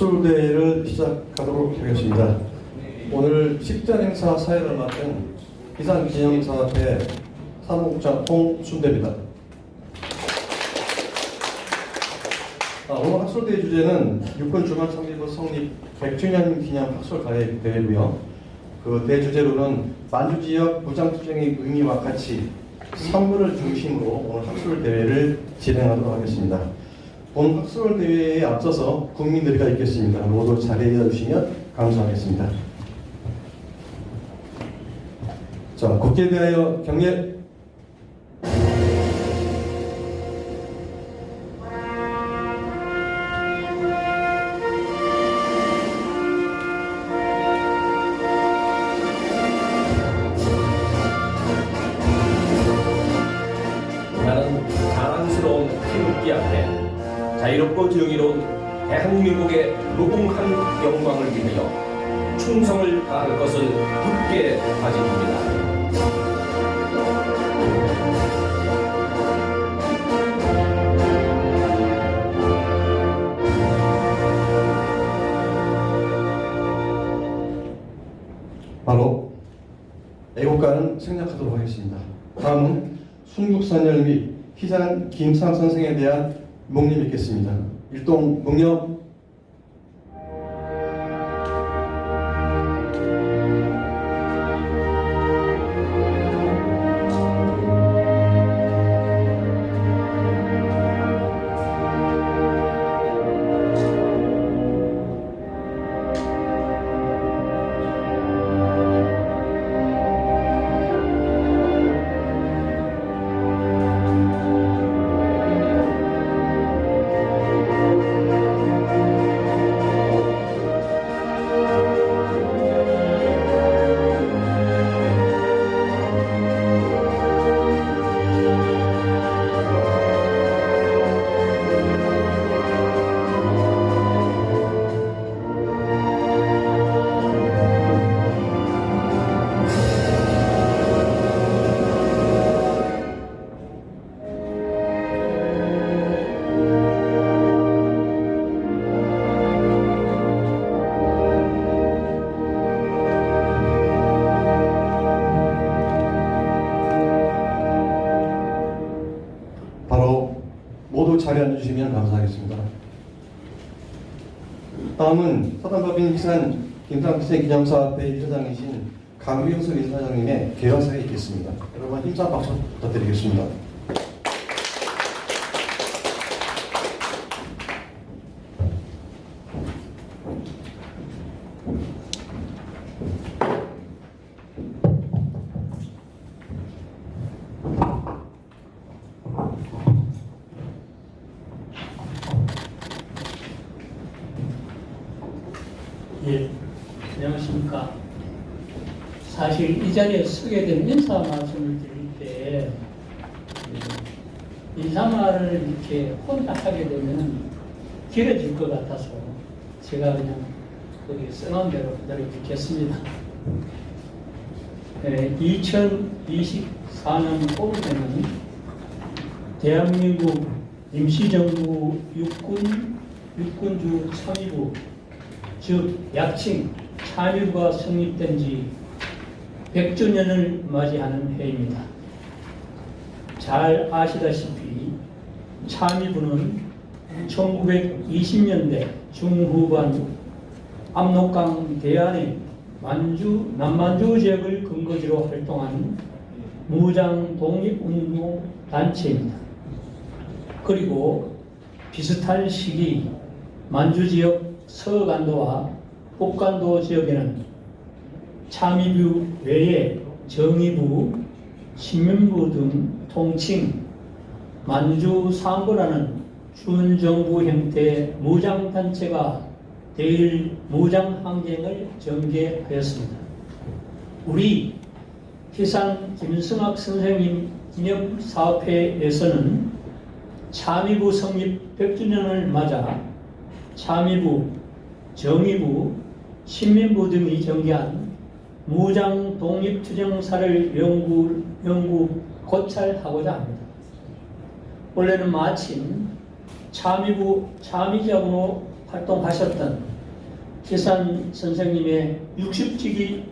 학술대회를 시작하도록 하겠습니다. 오늘 식전행사 사회를 맡은 기상기념사업회 사무국장 홍순대입니다. 오늘 학술대회 주제는 육군중앙청지부 성립 100주년 기념 학술가요대회고요. 그 대주제로는 만주지역 무장투쟁의 의미와 가치, 선물을 중심으로 오늘 학술대회를 진행하도록 하겠습니다. 본 학술대회에 앞서서 국민들과 있겠습니다. 모두 자리에 주시면 감사하겠습니다. 자, 국회에 대하여 경례. 나는 자랑스러운 태극기 앞에 자유롭고 정의로운 대한민국의 무궁한 영광을 위하여 충성을 다할 것을 굳게 다짐합니다. 바로 애국가는 생략하도록 하겠습니다. 다음은 순국선열 및 희산 김상 선생에 대한 묵념이 있겠습니다. 일동 묵념. 모두 자리에 앉으시면 감사하겠습니다. 다음은 서단법인 희산 김상기념사업회 이사장이신 강병수 이사장님의 개화사에 있겠습니다. 여러분 힘찬 박수 부탁드리겠습니다. 예, 안녕하십니까. 사실 이 자리에 서게 된 인사 말씀을 드릴 때 인사말을 이렇게 혼자 하게 되면 길어질 것 같아서 제가 그냥 거기 써놓은 대로 그대로 읽겠습니다. 2024년 올해는 대한민국 임시정부 육군주 참의부 즉 약칭 참의부가 성립된 지 100주년을 맞이하는 해입니다. 잘 아시다시피 참의부는 1920년대 중후반 압록강 대안의 남만주 지역을 근거지로 활동한 무장 독립운동 단체입니다. 그리고 비슷한 시기 만주 지역 서간도와 북간도 지역에는 참의부 외에 정의부, 신민부 등 통칭 만주 상부라는 준정부 형태의 무장단체가 대일 무장항쟁을 전개하였습니다. 우리 희산 김승학 선생님 기념사업회에서는 참의부 성립 100주년을 맞아 참의부, 정의부, 신민부 등이 전개한 무장 독립투쟁사를 연구 고찰하고자 합니다. 원래는 마침 참의부 참의장으로 활동하셨던 기산 선생님의 60주기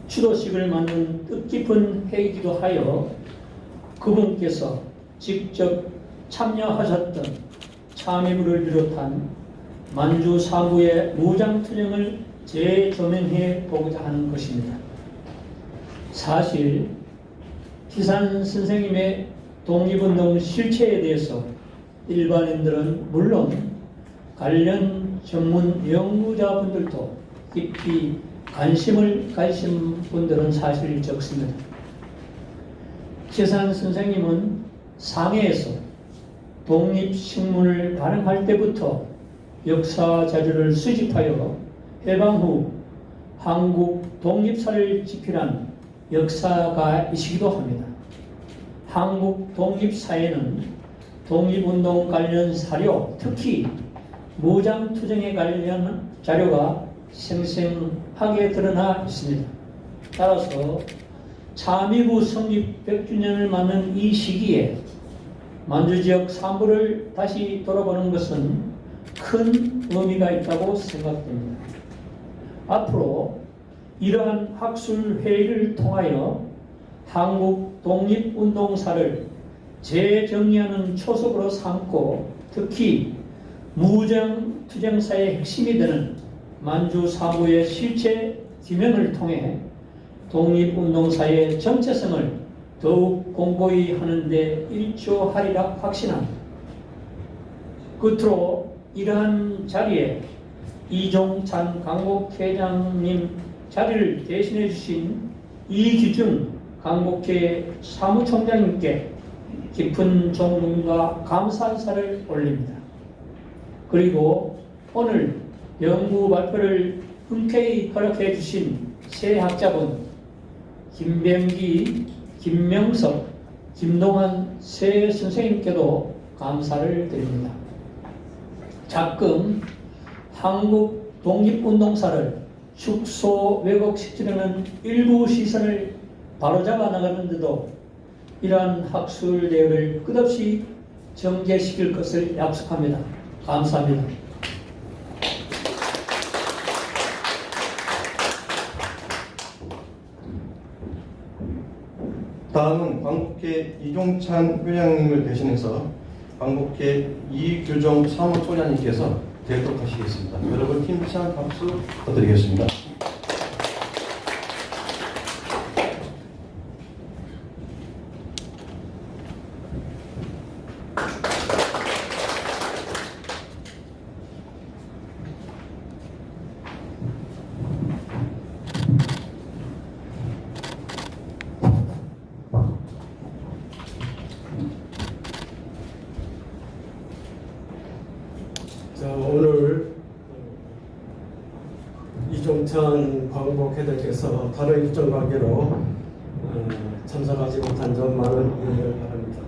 추도식을 맞는 뜻깊은 해이기도 하여 그분께서 직접 참여하셨던 참여물을 비롯한 만주 사부의 무장투쟁을 재조명해 보고자 하는 것입니다. 사실 기산 선생님의 독립운동 실체에 대해서 일반인들은 물론 관련 전문 연구자분들도 깊이 관심을 가지신 분들은 사실 적습니다. 기산 선생님은 상해에서 독립신문을 발행할 때부터 역사 자료를 수집하여 해방 후 한국 독립사를 집필한 역사가이시기도 합니다. 한국 독립사에는 독립운동 관련 사료, 특히 무장투쟁에 관련 자료가 생생하게 드러나 있습니다. 따라서 참의부 성립 100주년을 맞는 이 시기에 만주지역 산부를 다시 돌아보는 것은 큰 의미가 있다고 생각됩니다. 앞으로 이러한 학술회의를 통하여 한국 독립운동사를 재정리하는 초석으로 삼고 특히 무장투쟁사의 핵심이 되는 만주 사부의 실체 규명을 통해 독립운동사의 정체성을 더욱 공고히 하는 데 일조하리라 확신합니다. 끝으로 이러한 자리에 이종찬 강복회장님 자리를 대신해 주신 이기중 강복회 사무총장님께 깊은 존경과 감사 인사를 올립니다. 그리고 오늘 연구 발표를 흔쾌히 허락해 주신 세 학자분 김병기, 김명석, 김동환 세 선생님께도 감사를 드립니다. 작금 한국 독립운동사를 축소 왜곡시키려는 일부 시선을 바로잡아 나가는데도 이러한 학술 대회를 끝없이 정제시킬 것을 약속합니다. 감사합니다. 다음은 광복회 이종찬 회장님을 대신해서 광복회 이규종 사무총장님께서 대도록 하시겠습니다. 여러분 힘찬 박수 부탁드리겠습니다. 자, 오늘 이종찬 광복회장께서 다른 일정 관계로 참석하지 못한 점 많은 이해를 바랍니다.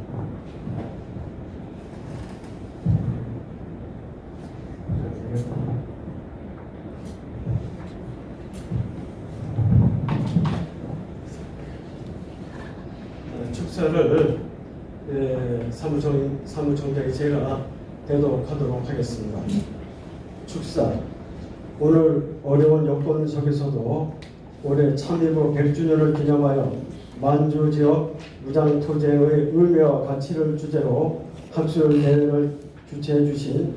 축사를 사무총장이 제가 되도록 하도록 하겠습니다. 축사, 오늘 어려운 여건 속에서도 올해 참의부 100주년을 기념하여 만주 지역 무장투쟁의 의미와 가치를 주제로 학술 대회를 주최해 주신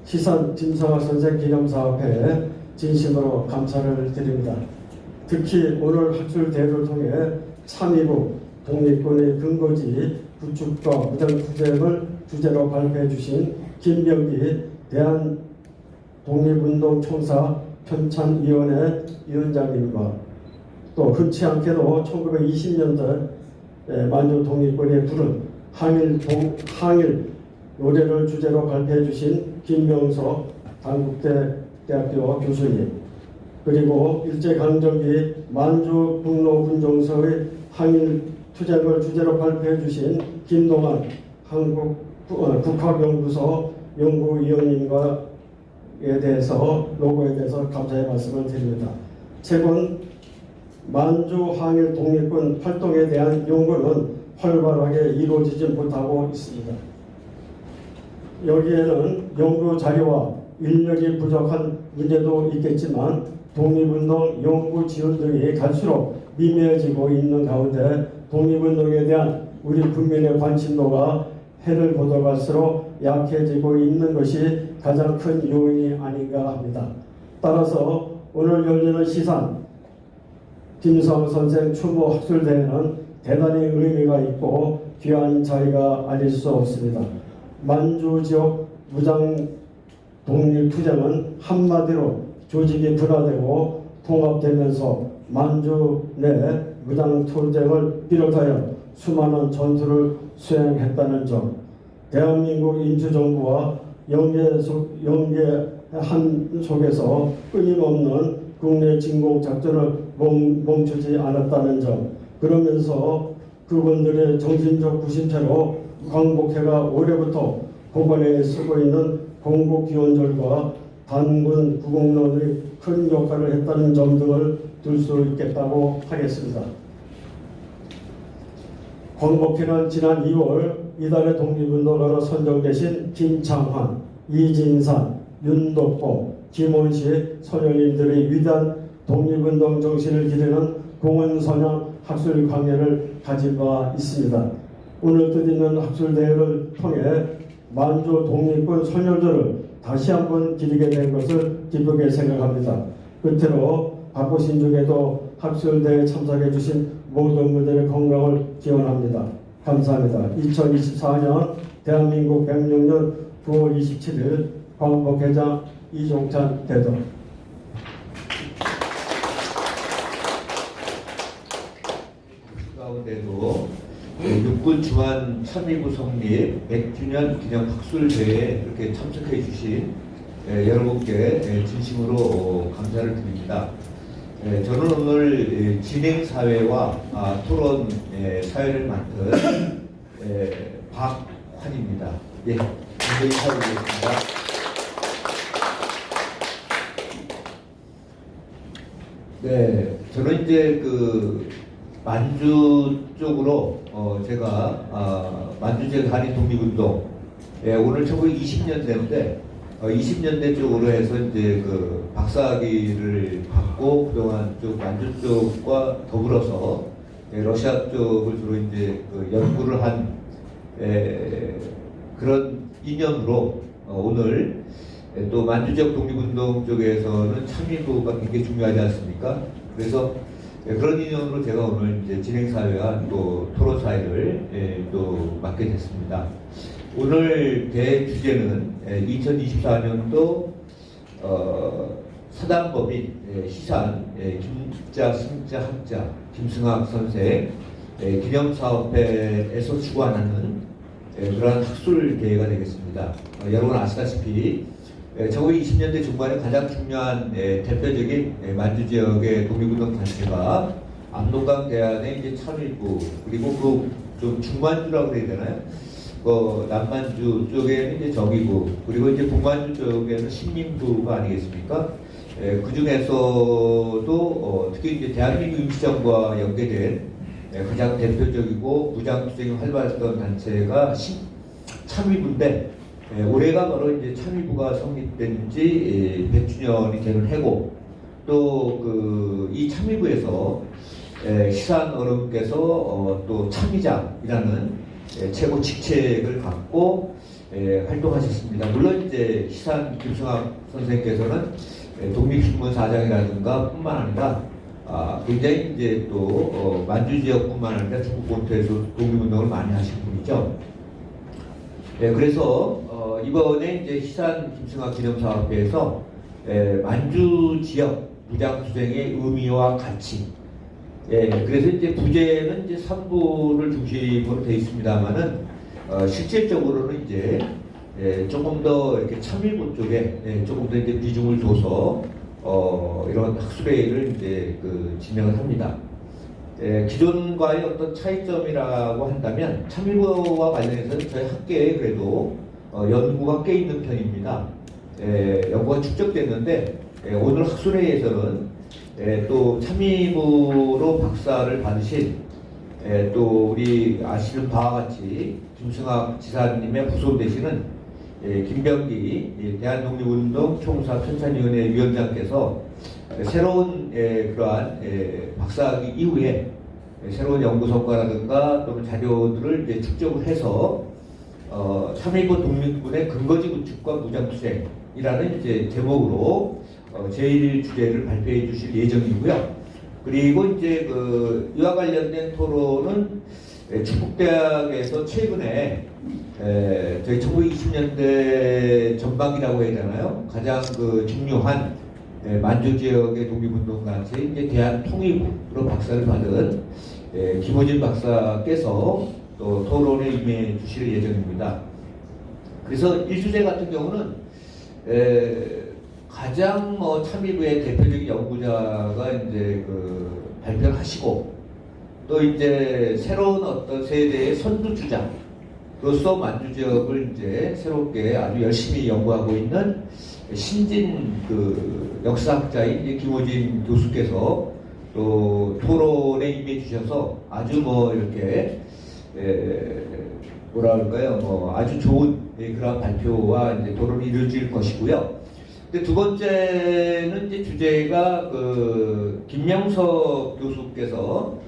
시산 진성화 선생 기념사업회에 진심으로 감사를 드립니다. 특히 오늘 학술 대회를 통해 참의부 독립군의 근거지 구축과 무장투쟁을 주제로 발표해 주신 김병기 대한독립운동총사 편찬위원회 위원장님과 또 흔치 않게도 1920년대 만주 독립군이 부른 항일 노래를 주제로 발표해 주신 김명석 단국대대학교 교수님, 그리고 일제강점기 만주 북로군종서의 항일 투쟁을 주제로 발표해 주신 김동환 한국국학연구소 연구위원님과에 대해서 노고에 대해서 감사의 말씀을 드립니다. 최근 만주 항일 독립군 활동에 대한 연구는 활발하게 이루어지지 못하고 있습니다. 여기에는 연구 자료와 인력이 부족한 문제도 있겠지만 독립운동 연구 지원 등이 갈수록 미미해지고 있는 가운데 독립운동에 대한 우리 국민의 관심도가 해를 보다 갈수록 약해지고 있는 것이 가장 큰 요인이 아닌가 합니다. 따라서 오늘 열리는 시산 김수환 선생 추모 학술대회는 대단히 의미가 있고 귀한 자리가 아닐 수 없습니다. 만주 지역 무장 독립투쟁은 한마디로 조직이 분화되고 통합되면서 만주 내 무장투쟁을 비롯하여 수많은 전투를 수행했다는 점, 대한민국 임시정부와 연계한 속에서 끊임없는 국내 진공작전을 멈추지 않았다는 점, 그러면서 그분들의 정신적 구심체로 광복회가 올해부터 복원에 쓰고 있는 공국기원절과 단군 구공론이 큰 역할을 했다는 점 등을 들 수 있겠다고 하겠습니다. 광복회는 지난 2월 이달의 독립운동가로 선정되신 김창환, 이진산, 윤덕보, 김원식 선생님들의 위대한 독립운동 정신을 기리는 공원선양 학술 강연을 가진 바 있습니다. 오늘 뜻있는 학술대회를 통해 만주 독립군 선열들을 다시 한번 기리게 된 것을 기쁘게 생각합니다. 끝으로 바쁘신 중에도 학술대회에 참석해 주신 모든 분들의 건강을 기원합니다. 감사합니다. 2024년 대한민국 106년 9월 27일 광복회장 이종찬 대동. 가운데도 육군 주한 참의부 성립 100주년 기념 학술대회에 이렇게 참석해 주신 여러분께 진심으로 감사를 드립니다. 저는 오늘 진행사회와 토론 사회를 맡은 박환입니다. 예, 굉장히 인사드리겠습니다. 네, 저는 이제 그 만주 쪽으로 제가 만주 지역 한인 독립운동 오늘 1920년대인데 20년대 쪽으로 해서 이제 그 박사학위를 받고 그동안 쪽 만주 쪽과 더불어서 러시아 쪽을 주로 이제 그 연구를 한 그런 인연으로 오늘 또 만주 지역 독립운동 쪽에서는 참여부가 굉장히 중요하지 않습니까? 그래서 그런 인연으로 제가 오늘 이제 진행사회와 또 토론사회를 또 맡게 됐습니다. 오늘 대주제는 2024년도 사단법인 시산 김자 승자 학자 김승학 선생 기념사업회에서 주관하는 그러한 학술대회가 되겠습니다. 여러분 아시다시피 1920년대 중반에 가장 중요한 대표적인 만주 지역의 독립운동 단체가 압록강 대안의 이제 참일부 그리고 그 좀 중만주라고 해야 되나요? 남만주 쪽에는 이제 정의부 그리고 이제 북만주 쪽에는 신민부가 아니겠습니까? 그 중에서도 특히 이제 대한민국 임시정부와 연계된 가장 대표적이고 무장투쟁이 활발했던 단체가 참의부인데 올해가 바로 이제 참의부가 성립된 지 100주년이 되는 해고 또 이 참의부에서 시산 어른께서 또 참의장이라는 최고 직책을 갖고 활동하셨습니다. 물론 이제 시산 김승학 선생께서는 독립신문 사장이라든가 뿐만 아니라 굉장히 이제 또 만주 지역뿐만 아니라 중국 본토에서 독립운동을 많이 하신 분이죠. 그래서 이번에 이제 시산 김승학 기념사업회에서 만주 지역 무장투쟁의 의미와 가치 그래서 이제 부제는 이제 3부를 중심으로 되어 있습니다만은 실질적으로는 이제 조금 더 이렇게 참일부 쪽에 조금 더 이제 비중을 둬서 이런 학술회의를 이제 진행을 합니다. 기존과의 어떤 차이점이라고 한다면 참일부와 관련해서는 저희 학계에 그래도 연구가 꽤 있는 편입니다. 연구가 축적됐는데 오늘 학술회의에서는 또 참의부로 박사를 받으신 또 우리 아시는 바와 같이 김승학 지사님의 후손 되시는 김병기 대한독립운동 총사 편찬위원회 위원장께서 새로운 그러한 박사학위 이후에 새로운 연구 성과라든가 또는 자료들을 이제 축적을 해서 3.19 독립군의 근거지 구축과 무장투쟁이라는 이제 제목으로 제1주제를 발표해 주실 예정이고요. 그리고 이제 이와 관련된 토론은 충북대학에서 최근에 저희 1920년대 전반기라고 해야 되나요? 가장 중요한 만주 지역의 독립운동가체 이제 대한통일부로 박사를 받은 김호진 박사께서 또 토론에 임해 주실 예정입니다. 그래서 1주제 같은 경우는 가장 참의부의 대표적인 연구자가 이제 발표를 하시고 또 이제 새로운 어떤 세대의 선두주자로서 만주 지역을 이제 새롭게 아주 열심히 연구하고 있는 신진 역사학자인 이제 김호진 교수께서 또 토론에 임해 주셔서 아주 이렇게 뭐라 그럴까요? 아주 좋은 그런 발표와 이제 토론이 이루어질 것이고요. 근데 두 번째는 이제 주제가 김명석 교수께서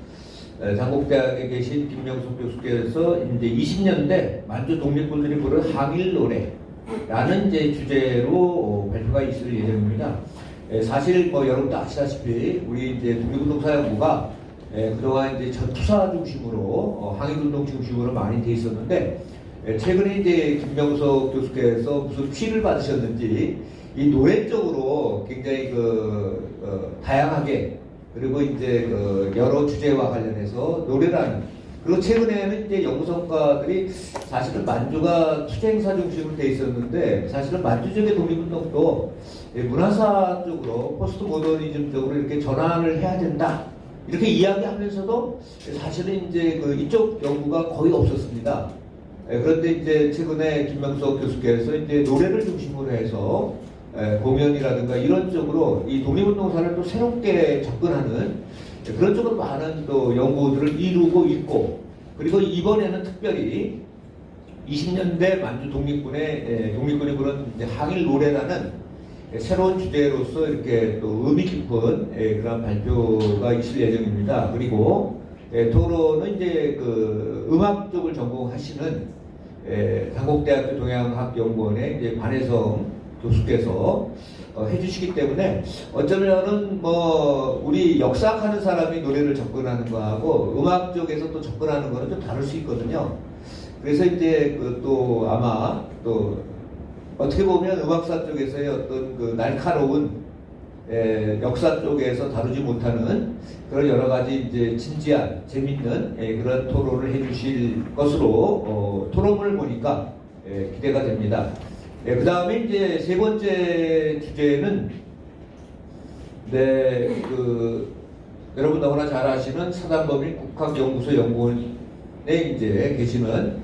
단국대학에 계신 김명석 교수께서 이제 20년대 만주 독립군들이 부른 항일 노래라는 이제 주제로 발표가 있을 예정입니다. 사실 여러분도 아시다시피 우리 이제 독립운동사연구가 그동안 이제 전투사 중심으로 항일운동 중심으로 많이 돼 있었는데 최근에 이제 김명석 교수께서 무슨 피를 받으셨는지 이 노래 쪽으로 굉장히 다양하게 그리고 이제 여러 주제와 관련해서 노래라는 그리고 최근에는 이제 연구 성과들이 사실은 만주가 투쟁사 중심으로 돼 있었는데 사실은 만주 지역의 독립운동도 문화사 쪽으로 포스트 모더니즘 쪽으로 이렇게 전환을 해야 된다 이렇게 이야기하면서도 사실은 이제 이쪽 연구가 거의 없었습니다. 그런데 이제 최근에 김명석 교수께서 이제 노래를 중심으로 해서 공연이라든가 이런 쪽으로 이 독립운동사를 또 새롭게 접근하는 그런 쪽으로 많은 또 연구들을 이루고 있고 그리고 이번에는 특별히 20년대 만주 독립군이 부른 항일 노래라는 새로운 주제로서 이렇게 또 의미 깊은 그런 발표가 있을 예정입니다. 그리고 토론은 이제 음악 쪽을 전공하시는 단국대학교 동양학연구원의 이제 반혜성 교수께서 해주시기 때문에 어쩌면은 우리 역사학하는 사람이 노래를 접근하는 거하고 음악 쪽에서 또 접근하는 거는 좀 다를 수 있거든요. 그래서 이제 또 아마 또 어떻게 보면 음악사 쪽에서의 어떤 날카로운 역사 쪽에서 다루지 못하는 그런 여러 가지 이제 진지한 재밌는 그런 토론을 해주실 것으로 토론을 보니까 기대가 됩니다. 그 다음에 이제 세 번째 주제는 여러분 너무나 잘 아시는 사단법인 국학연구소 연구원에 이제 계시는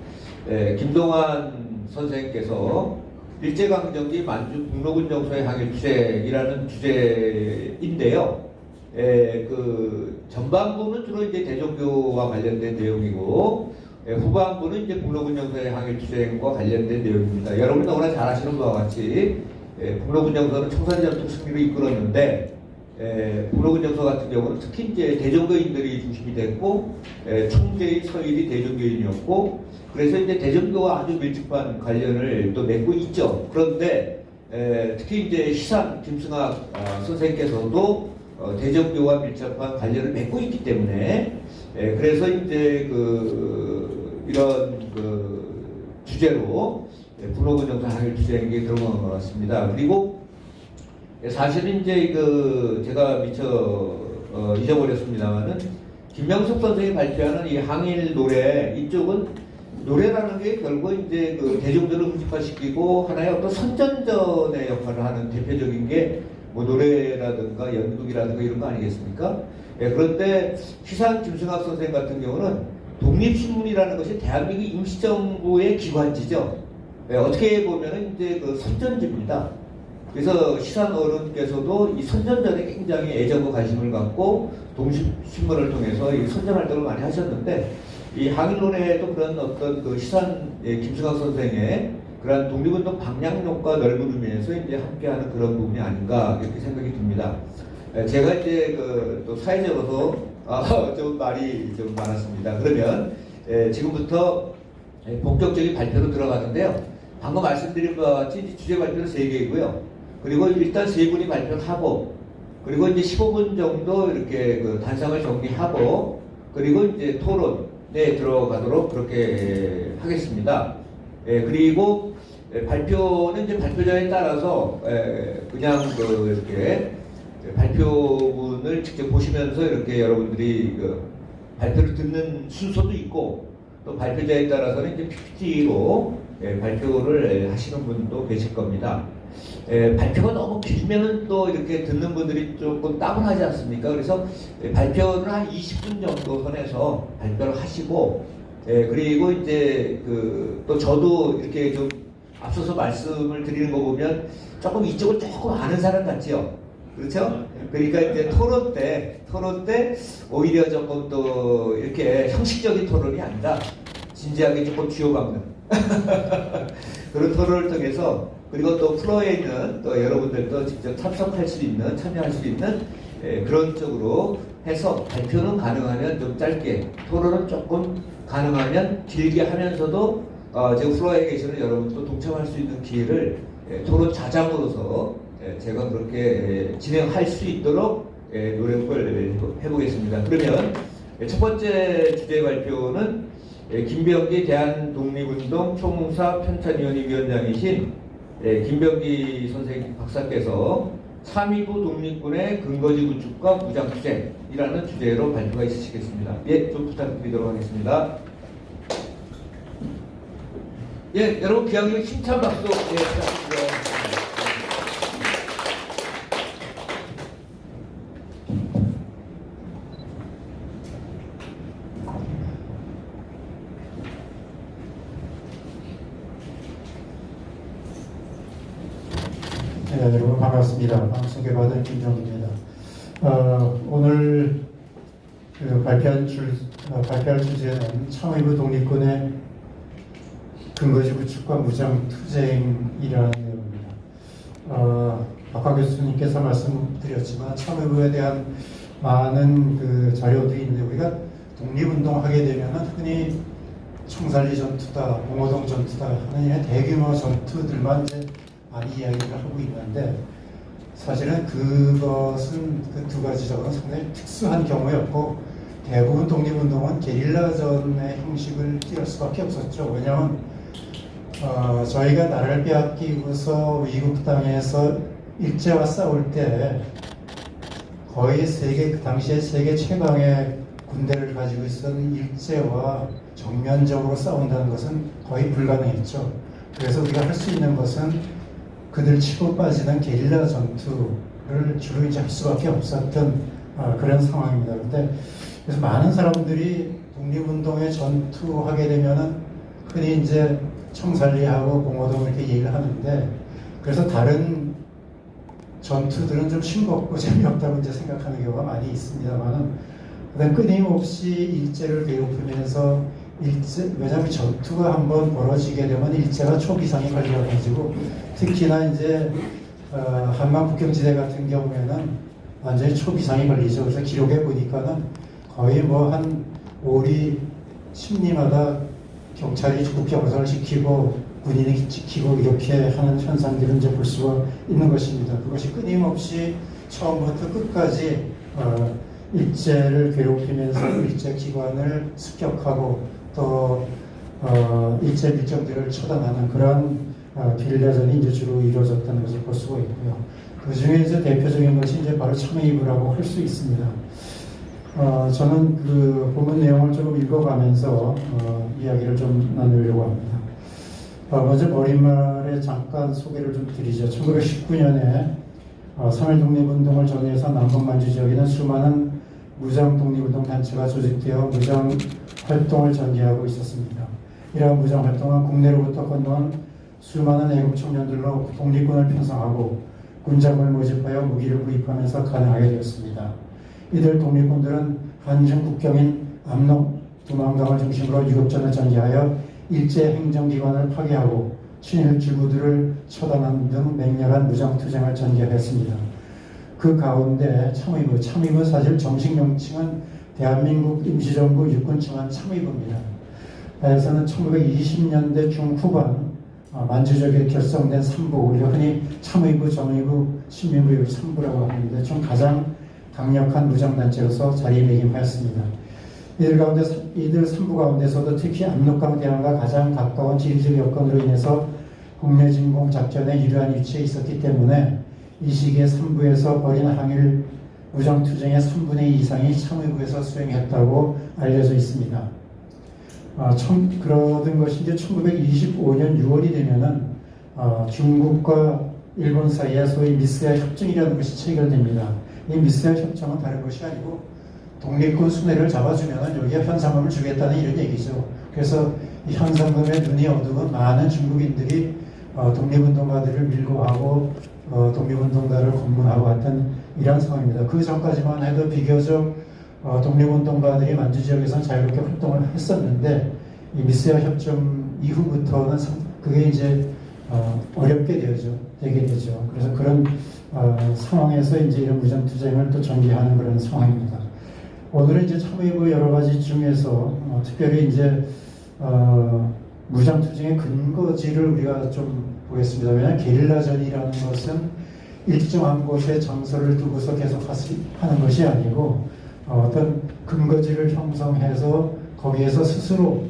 김동환 선생님께서 일제강점기 만주 북로군 정서의 항일투쟁이라는 주제인데요. 전반부는 주로 이제 대종교와 관련된 내용이고 후반부는 이제 북로군 정서의 항일투쟁과 관련된 내용입니다. 여러분이 너무나 잘 아시는 바와 같이 북로군 정서는 청산전투 승리를 이끌었는데 북로군 정서 같은 경우는 특히 이제 대종교인들이 중심이 됐고 총재인 서일이 대종교인이었고 그래서 이제 대종교와 아주 밀접한 관련을 또 맺고 있죠. 그런데 특히 이제 시산 김승학 선생님께서도 대종교와 밀접한 관련을 맺고 있기 때문에 그래서 이제 이런 주제로 북로군 정서 항일투쟁에 들어간 것 같습니다. 그리고 사실은 이제 제가 미처 잊어버렸습니다만은 김명석 선생이 발표하는 이 항일 노래 이쪽은 노래라는 게 결국 이제 대중들을 흡집화시키고 하나의 어떤 선전전의 역할을 하는 대표적인 게 노래라든가 연극이라든가 이런 거 아니겠습니까? 그런데 시산 김승학 선생 같은 경우는 독립신문이라는 것이 대한민국 임시정부의 기관지죠. 어떻게 보면은 이제 선전지입니다. 그래서 시산 어른께서도 이 선전전에 굉장히 애정과 관심을 갖고 독립신문을 통해서 이 선전 활동을 많이 하셨는데 이 항일론에도 그런 어떤 시산 김승학 선생의 그런 독립운동 방향론과 넓은 의미에서 이제 함께하는 그런 부분이 아닌가 이렇게 생각이 듭니다. 제가 이제 또 사회적으로서 좀 말이 좀 많았습니다. 그러면 지금부터 본격적인 발표로 들어가는데요. 방금 말씀드린 바와 같이 주제 발표는 3개이고요. 그리고 일단 3분이 발표를 하고, 그리고 이제 15분 정도 이렇게 단상을 정리하고, 그리고 이제 토론에 들어가도록 그렇게 하겠습니다. 그리고 발표는 이제 발표자에 따라서 그냥 이렇게 발표문을 직접 보시면서 이렇게 여러분들이 발표를 듣는 순서도 있고, 또 발표자에 따라서는 이제 PPT로 발표를 하시는 분도 계실 겁니다. 발표가 너무 길면은 또 이렇게 듣는 분들이 조금 따분하지 않습니까? 그래서 발표를 한 20분 정도 선에서 발표를 하시고, 그리고 이제 또 저도 이렇게 좀 앞서서 말씀을 드리는 거 보면 조금 이쪽을 조금 아는 사람 같지요? 그렇죠? 그러니까 이제 토론 때 오히려 조금 또 이렇게 형식적인 토론이 아니라 진지하게 조금 쥐어박는 그런 토론을 통해서, 그리고 또 플로어에 있는 또 여러분들도 직접 참석할 수 있는, 참여할 수 있는 그런 쪽으로 해서 발표는 가능하면 좀 짧게, 토론은 조금 가능하면 길게 하면서도 지금 플로어에 계시는 여러분도 동참할 수 있는 기회를 토론 자장으로서 제가 그렇게 진행할 수 있도록 노력을 해보겠습니다. 그러면 첫 번째 주제 발표는 김병기 대한독립운동 총무사 편찬위원회 위원장이신 김병기 선생님 박사께서 3.29 독립군의 근거지 구축과 무장투쟁이라는 주제로 발표가 있으시겠습니다. 좀 부탁드리도록 하겠습니다. 여러분 귀하게 힘찬 박수 부탁드립니다. 여러분 반갑습니다. 소개받은 김정입니다. 오늘 발표할 주제는 3.29 독립군의 근거지 구축과 무장투쟁이라는 내용입니다. 박화 교수님께서 말씀드렸지만 3.29에 대한 많은 자료들이 있는데, 우리가 독립운동하게 되면 흔히 청산리 전투다, 봉오동 전투다 하는 대규모 전투들만 이제 많이 이야기를 하고 있는데, 사실은 그것은 그 두 가지적으로 상당히 특수한 경우였고, 대부분 독립운동은 게릴라전의 형식을 띄울 수밖에 없었죠. 왜냐하면 저희가 나라를 빼앗기고서 위국 땅에서 일제와 싸울 때 거의 그 당시에 세계 최강의 군대를 가지고 있었던 일제와 정면적으로 싸운다는 것은 거의 불가능했죠. 그래서 우리가 할 수 있는 것은 그들 치고 빠지는 게릴라 전투를 주로 이제 할 수밖에 없었던 그런 상황입니다. 그래서 많은 사람들이 독립운동에 전투하게 되면은 흔히 이제 청산리하고 봉오동 이렇게 얘기를 하는데, 그래서 다른 전투들은 좀 싱겁고 재미없다고 이제 생각하는 경우가 많이 있습니다만은, 끊임없이 일제를 괴롭히면서 왜냐하면 전투가 한번 벌어지게 되면 일제가 초기상에 걸려가지고, 특히나 이제 한반 국경지대 같은 경우에는 완전히 초기상에 걸리죠. 그래서 기록에 보니까는 거의 한 5리 10리마다 경찰이 국경선을 지키고 군인이 지키고 이렇게 하는 현상들은 이제 볼 수가 있는 것입니다. 그것이 끊임없이 처음부터 끝까지 일제를 괴롭히면서 일제 기관을 습격하고 또 일제 밀정들을 처단하는 그러한 게릴라전이 이제 주로 이루어졌다는 것을 볼 수가 있고요. 그 중에 이제 대표적인 것이 이제 바로 3.29라고 할 수 있습니다. 저는 그 본문 내용을 조금 읽어가면서 이야기를 좀 나누려고 합니다. 먼저 머릿말에 잠깐 소개를 좀 드리죠. 1919년에 3.1 독립운동을 전후해서 남북만주 지역에는 수많은 무장 독립운동 단체가 조직되어 무장 활동을 전개하고 있었습니다. 이러한 무장 활동은 국내로부터 건너온 수많은 애국 청년들로 독립군을 편성하고 군장을 모집하여 무기를 구입하면서 가능하게 되었습니다. 이들 독립군들은 한중 국경인 압록 두만강을 중심으로 유럽전을 전개하여 일제 행정기관을 파괴하고 친일 기구들을 처단하는 등 맹렬한 무장투쟁을 전개했습니다. 그 가운데 참의부 사실 정식 명칭은 대한민국 임시정부 육군청안 참의부입니다. 에서는 1920년대 중후반 만주적에 결성된 3부, 우리가 흔히 참의부, 정의부, 신민부 3부라고 하는데 좀 가장 강력한 무장단체로서 자리매김하였습니다. 이들 3부 가운데서도 특히 압록강 대항과 가장 가까운 지리적 여건으로 인해서 국내 진공 작전에 유리한 위치에 있었기 때문에 이 시기에 3부에서 벌인 항일 무장투쟁의 3분의 2 이상이 참의부에서 수행했다고 알려져 있습니다. 그러던 것이 이제 1925년 6월이 되면은 중국과 일본 사이에 소위 미스야 협정이라는 것이 체결됩니다. 이 미스야 협정은 다른 것이 아니고 독립군 순회를 잡아주면은 여기에 현상금을 주겠다는 이런 얘기죠. 그래서 이 현상금에 눈이 어두운 많은 중국인들이 독립운동가들을 밀고 가고 독립운동가를 검문하고 했던 이런 상황입니다. 그 전까지만 해도 비교적 독립운동가들이 만주 지역에서는 자유롭게 활동을 했었는데 이 미스야 협정 이후부터는 그게 이제 어렵게 되게 되죠. 그래서 그런 상황에서 이제 이런 무장투쟁을 또 전개하는 그런 상황입니다. 오늘은 이제 참의부 여러 가지 중에서 특별히 이제 무장투쟁의 근거지를 우리가 좀 보겠습니다. 왜냐하면 게릴라전이라는 것은 일정한 곳에 정서를 두고서 계속 하는 것이 아니고 어떤 근거지를 형성해서 거기에서 스스로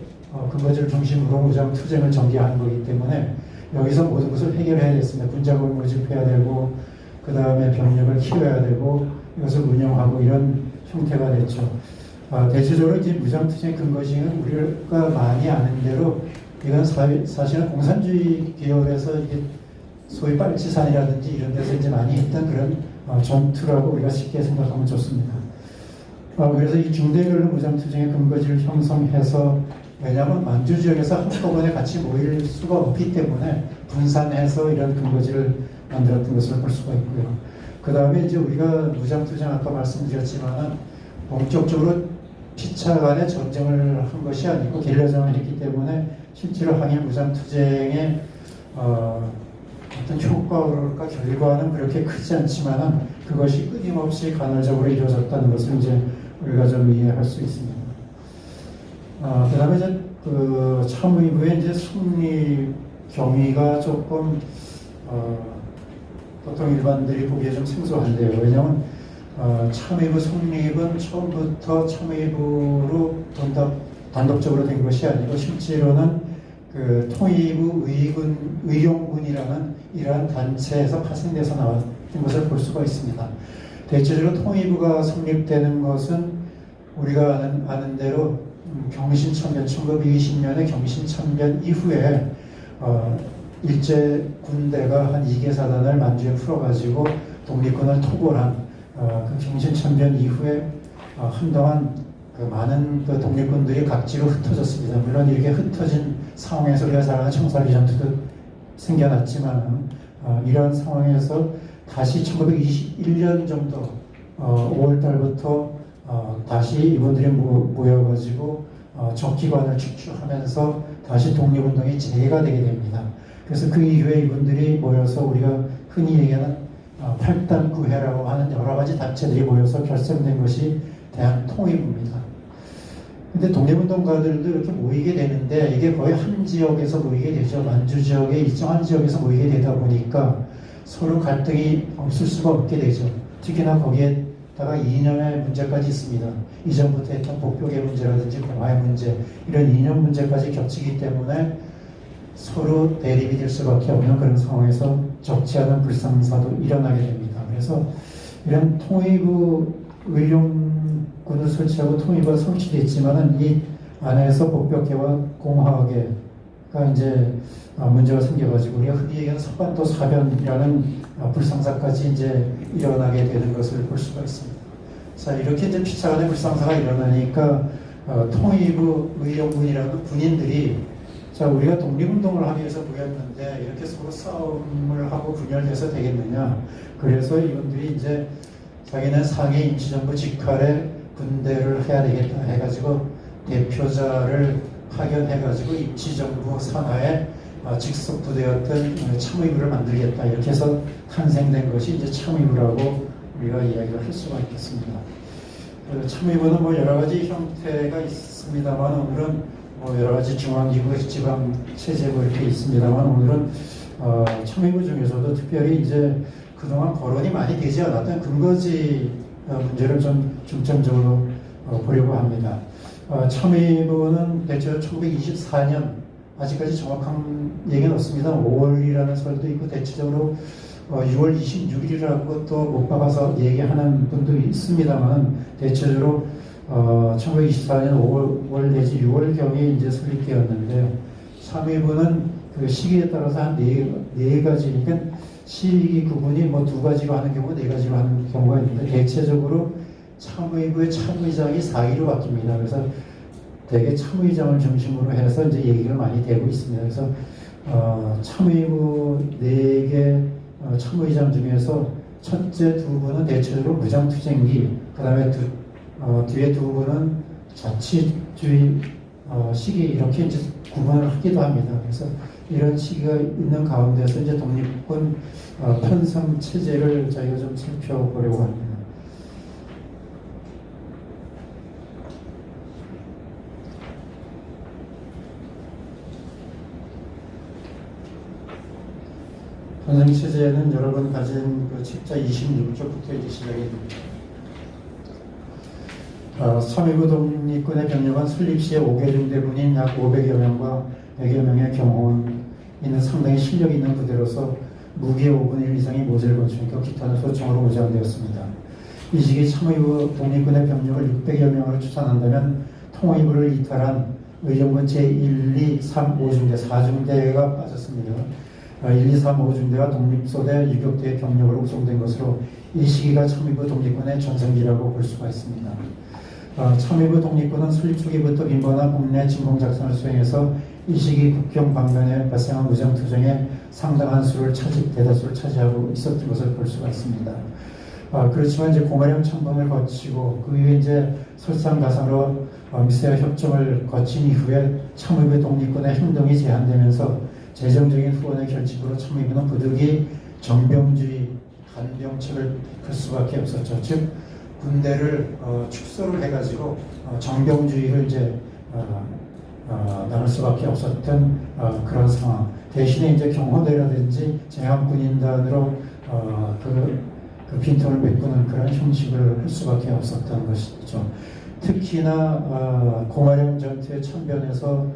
근거지를 중심으로 무장투쟁을 전개하는 거기 때문에 여기서 모든 것을 해결해야 됐습니다. 군자금을 모집해야 되고 그 다음에 병력을 키워야 되고 이것을 운영하고 이런 형태가 됐죠. 대체적으로 이제 무장투쟁 근거지는 우리가 많이 아는 대로 이건 사실은 공산주의 계열에서 이게 소위 빨치산이라든지 이런 데서 이제 많이 했던 그런 전투라고 우리가 쉽게 생각하면 좋습니다. 그래서 이 중대별로 무장투쟁의 근거지를 형성해서 왜냐하면 만주 지역에서 한꺼번에 같이 모일 수가 없기 때문에 분산해서 이런 근거지를 만들었던 것을 볼 수가 있고요. 그 다음에 이제 우리가 무장투쟁 아까 말씀드렸지만은 본격적으로 피차 간의 전쟁을 한 것이 아니고 게릴라전을 했기 때문에 실제로 항일 무장투쟁의 어떤 효과랄까 결과는 그렇게 크지 않지만은 그것이 끊임없이 간헐적으로 이루어졌다는 것을 이제 우리가 좀 이해할 수 있습니다. 그 다음에 이제 그 참의부의 이제 승리 경위가 조금 보통 일반들이 보기에 좀 생소한데요. 왜냐하면 참의부 성립은 처음부터 참의부로 단독적으로 된 것이 아니고 실제로는 그 통일부 의용군이라는 이러한 단체에서 파생돼서 나왔던 것을 볼 수가 있습니다. 대체적으로 통일부가 성립되는 것은 우리가 아는 대로 경신천변 1920년에 경신천변 이후에 일제 군대가 한 2개 사단을 만주에 풀어가지고 독립군을 토벌한 그 경신천변 이후에 한동안 그 많은 그 독립군들이 각지로 흩어졌습니다. 물론 이렇게 흩어진 상황에서 우리가 잘 아는 청사리 전투도 생겨났지만 이러한 상황에서 다시 1921년 정도 5월 달부터 다시 이분들이 모여가지고 적기관을 축출하면서 다시 독립운동이 재개가 되게 됩니다. 그래서 그 이후에 이분들이 모여서 우리가 흔히 얘기하는 8단 9회라고 하는 여러 가지 단체들이 모여서 결성된 것이 대한통일부입니다. 근데 독립운동가들도 이렇게 모이게 되는데 이게 거의 한 지역에서 모이게 되죠. 만주 지역의 일정한 지역에서 모이게 되다 보니까 서로 갈등이 없을 수가 없게 되죠. 특히나 거기에다가 이념의 문제까지 있습니다. 이전부터 했던 복벽의 문제라든지 공화의 문제, 이런 이념 문제까지 겹치기 때문에 서로 대립이 될 수밖에 없는 그런 상황에서 적지 않은 불상사도 일어나게 됩니다. 그래서 이런 통일부 의용군을 설치하고 통일부가 설치됐지만은 이 안에서 복벽계와 공화계가 이제 문제가 생겨가지고 우리가 흔히 얘기하는 석반도 사변이라는 불상사까지 이제 일어나게 되는 것을 볼 수가 있습니다. 자, 이렇게 이제 피차간의 불상사가 일어나니까 통일부 의용군이라는 군인들이 자, 우리가 독립운동을 하기 위해서 모였는데 이렇게 서로 싸움을 하고 분열돼서 되겠느냐. 그래서 이분들이 이제 자기는 상해 임시정부 직할에 군대를 해야 되겠다 해가지고 대표자를 파견해가지고 임시정부 산하에 직속부대였던 참의부를 만들겠다 이렇게 해서 탄생된 것이 이제 참의부라고 우리가 이야기를 할 수가 있겠습니다. 참의부는 뭐 여러 가지 형태가 있습니다만 오늘은 뭐 여러 가지 중앙기구, 지방체제고 이렇게 있습니다만 오늘은 참의부 중에서도 특별히 이제 그동안 거론이 많이 되지 않았던 근거지 문제를 좀 중점적으로 보려고 합니다. 참의부는 대체로 1924년 아직까지 정확한 얘기는 없습니다. 5월이라는 설도 있고 대체적으로 6월 26일이라고 또 못 박아서 얘기하는 분도 있습니다만 대체적으로 1924년 5월 내지 6월경에 이제 설립되었는데요. 참의부는 그 시기에 따라서 한 네 가지, 그러니까 시기 구분이 뭐 2가지로 하는 경우, 4가지로 하는 경우가 있는데 대체적으로 참의부의 참의장이 4기로 바뀝니다. 그래서 대개 참의장을 중심으로 해서 이제 얘기가 많이 되고 있습니다. 그래서 참의부 4개 참의장 중에서 첫째 2분은 대체적으로 무장투쟁기, 그 다음에 뒤에 2분은 자치주의 시기 이렇게 이제 구분을 하기도 합니다. 그래서 이런 시기가 있는 가운데서 이제 독립군 편성 체제를 저희가 좀 살펴보려고 합니다. 편성 체제는 여러분 가진 그 책자 26쪽부터 이제 시작이 됩니다. 참의부 독립군의 병력은 설립 시에 5개 중대군인 약 500여 명과 100여 명의 경호원 있는 상당히 실력이 있는 부대로서 무기의 5분의 1 이상이 모재를 건축하고 기타는 소총으로 무장되었습니다. 이 시기 참의부 독립군의 병력을 600여 명으로 추산한다면 통의부를 이탈한 의정군 제1, 2, 3, 5중대 4중대가 빠졌습니다. 1, 2, 3, 5중대가 독립소대, 유격대의 병력으로 구성된 것으로 이 시기가 참의부 독립군의 전성기라고 볼 수가 있습니다. 참의부 독립군은 설립 초기부터 빈번한 국내 진공 작전을 수행해서 이 시기 국경 방면에 발생한 무장투쟁에 상당한 대다수를 차지하고 있었던 것을 볼 수가 있습니다. 그렇지만 이제 고마령 참범을 거치고 그 이후에 이제 설상가상으로 미세화 협정을 거친 이후에 참의부 독립군의 행동이 제한되면서 재정적인 후원의 결집으로 참의부는 부득이 정병주의 간병책을 펼 수밖에 없었죠. 즉 군대를 축소를 해가지고 정병주의를 이제 나눌 수밖에 없었던 그런 상황. 대신에 이제 경호대라든지 제한군인단으로 그 빈틈을 메꾸는 그런 형식을 할 수밖에 없었던 것이죠. 특히나 고마령 전투의 참변에서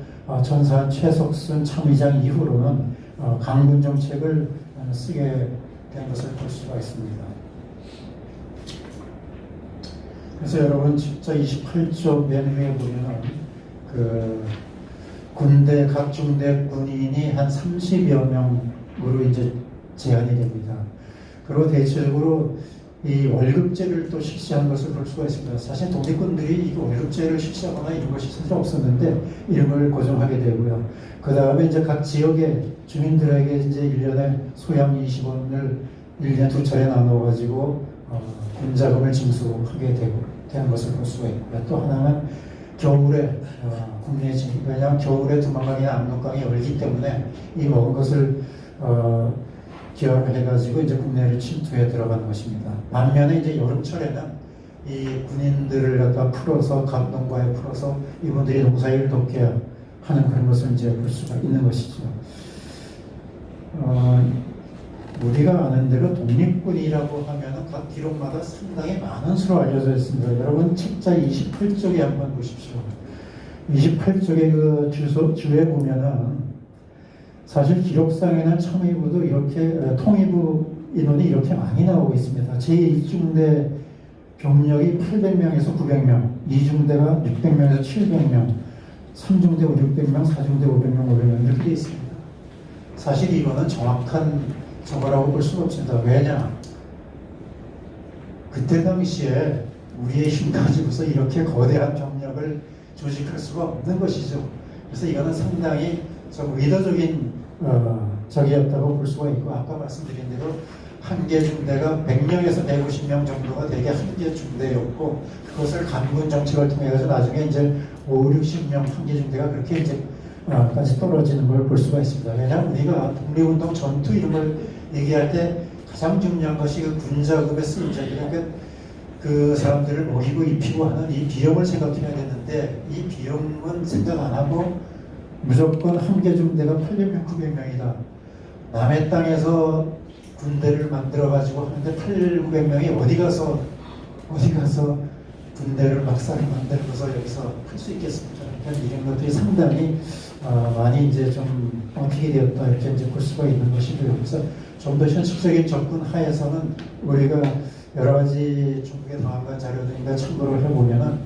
전사한 최석순 참의장 이후로는 강군 정책을 쓰게 된 것을 볼 수가 있습니다. 그래서 여러분 책자 28쪽 맨 위에 보면 그 군대 각 중대 군인이 한 30여 명으로 이제 제한이 됩니다. 그리고 대체적으로 이 월급제를 또 실시한 것을 볼 수가 있습니다. 사실 독립군들이 이 월급제를 실시하거나 이런 것이 사실 없었는데 이런 걸 고정하게 되고요. 그 다음에 이제 각 지역의 주민들에게 이제 1년에 소양 20원을 1년에 2차례 나눠가지고 군자금을 징수하게 되는 것을 볼 수가 있고요. 또 하나는 겨울에 국내에 왜냐하면 겨울에 두만강이나 압록강이 얼기 때문에 이 먹은 것을 기여를 해가지고 이제 국내를 침투해 들어가는 것입니다. 반면에 이제 여름철에는 이 군인들을 갖다 풀어서 감동과에 풀어서 이분들이 농사일을 돕게 하는 그런 것을 이제 볼 수가 있는 것이죠. 우리가 아는 대로 독립군이라고 하면은 각 기록마다 상당히 많은 수로 알려져 있습니다. 여러분 책자 28쪽에 한번 보십시오. 28쪽에 그 주에 보면은 사실 기록상에는 참의부도 이렇게 통의부 인원이 이렇게 많이 나오고 있습니다. 제1중대 병력이 800명에서 900명, 2중대가 600명에서 700명, 3중대 600명, 4중대 500명, 500명 이렇게 되어 있습니다. 사실 이거는 정확한 저거라고 볼 수가 없습니다. 왜냐? 그때 당시에 우리의 힘 가지고서 이렇게 거대한 병력을 조직할 수가 없는 것이죠. 그래서 이거는 상당히 좀 의도적인 적이었다고 볼 수가 있고, 아까 말씀드린 대로 한 개 중대가 100명에서 150명 정도가 되게 한 개 중대였고, 그것을 간군 정책을 통해 가지고 나중에 이제 5, 60명 한 개 중대가 그렇게 이제 까지 떨어지는 걸 볼 수가 있습니다. 왜냐하면 우리가 독립운동 전투 이런 걸 얘기할 때 가장 중요한 것이 그 군자급의 쓰임자, 그러니까 그 사람들을 먹이고 입히고 하는 이 비용을 생각해야 되는데 이 비용은 생각 안 하고 무조건 한개 중대가 800명, 900명이다. 남의 땅에서 군대를 만들어 가지고 하는데 800~900명이 어디 가서 군대를 막사를 만들어서 여기서 할 수 있겠습니까? 그러니까 이런 것들이 상당히 많이 이제 좀 엉키게 되었다 이렇게 이제 볼 수가 있는 것이고요. 그래서 좀 더 현실적인 접근 하에서는 우리가 여러 가지 중국의 당황관 자료들인가 참고를 해보면은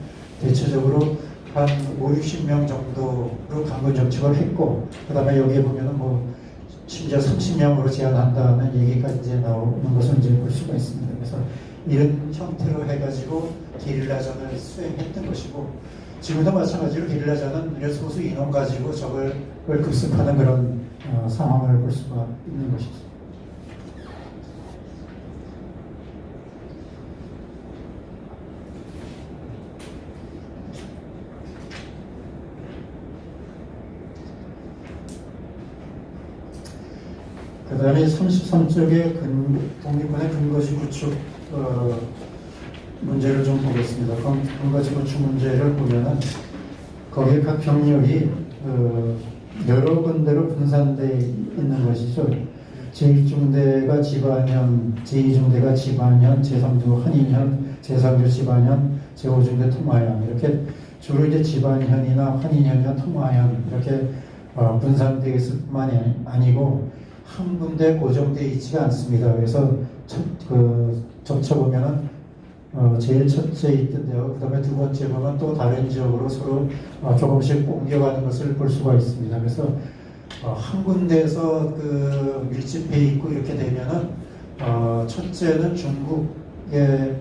대체적으로 한 50~60명 정도로 강군 정책을 했고, 그 다음에 여기에 보면은 뭐 심지어 30명으로 제한한다는 얘기가 이제 나오는 것을 이제 볼 수가 있습니다. 그래서 이런 형태로 해가지고 게릴라전을 수행했던 것이고, 지금도 마찬가지로 게릴라전은 소수 인원 가지고 적을 급습하는 그런 상황을 볼 수가 있는 것이죠. 그 다음에 33쪽의 독립군의 근거지 구축 문제를 좀 보겠습니다. 근거지 구축 문제를 보면은 거기에 각 병력이 여러 군데로 분산되어 있는 것이죠. 제1중대가 지반현, 제2중대가 지반현, 제3주 한인현, 제3주 지반현, 제5중대 통화현, 이렇게 주로 이제 지반현이나 한인현이나 통화현 이렇게 분산되어 있을 뿐만이 아니고 한 군데 고정되어 있지가 않습니다. 그래서 접쳐보면은 제일 첫째 있던데요. 그 다음에 두 번째 보면 또 다른 지역으로 서로 조금씩 옮겨가는 것을 볼 수가 있습니다. 그래서 한 군데에서 밀집해 있고 이렇게 되면은 첫째는 중국에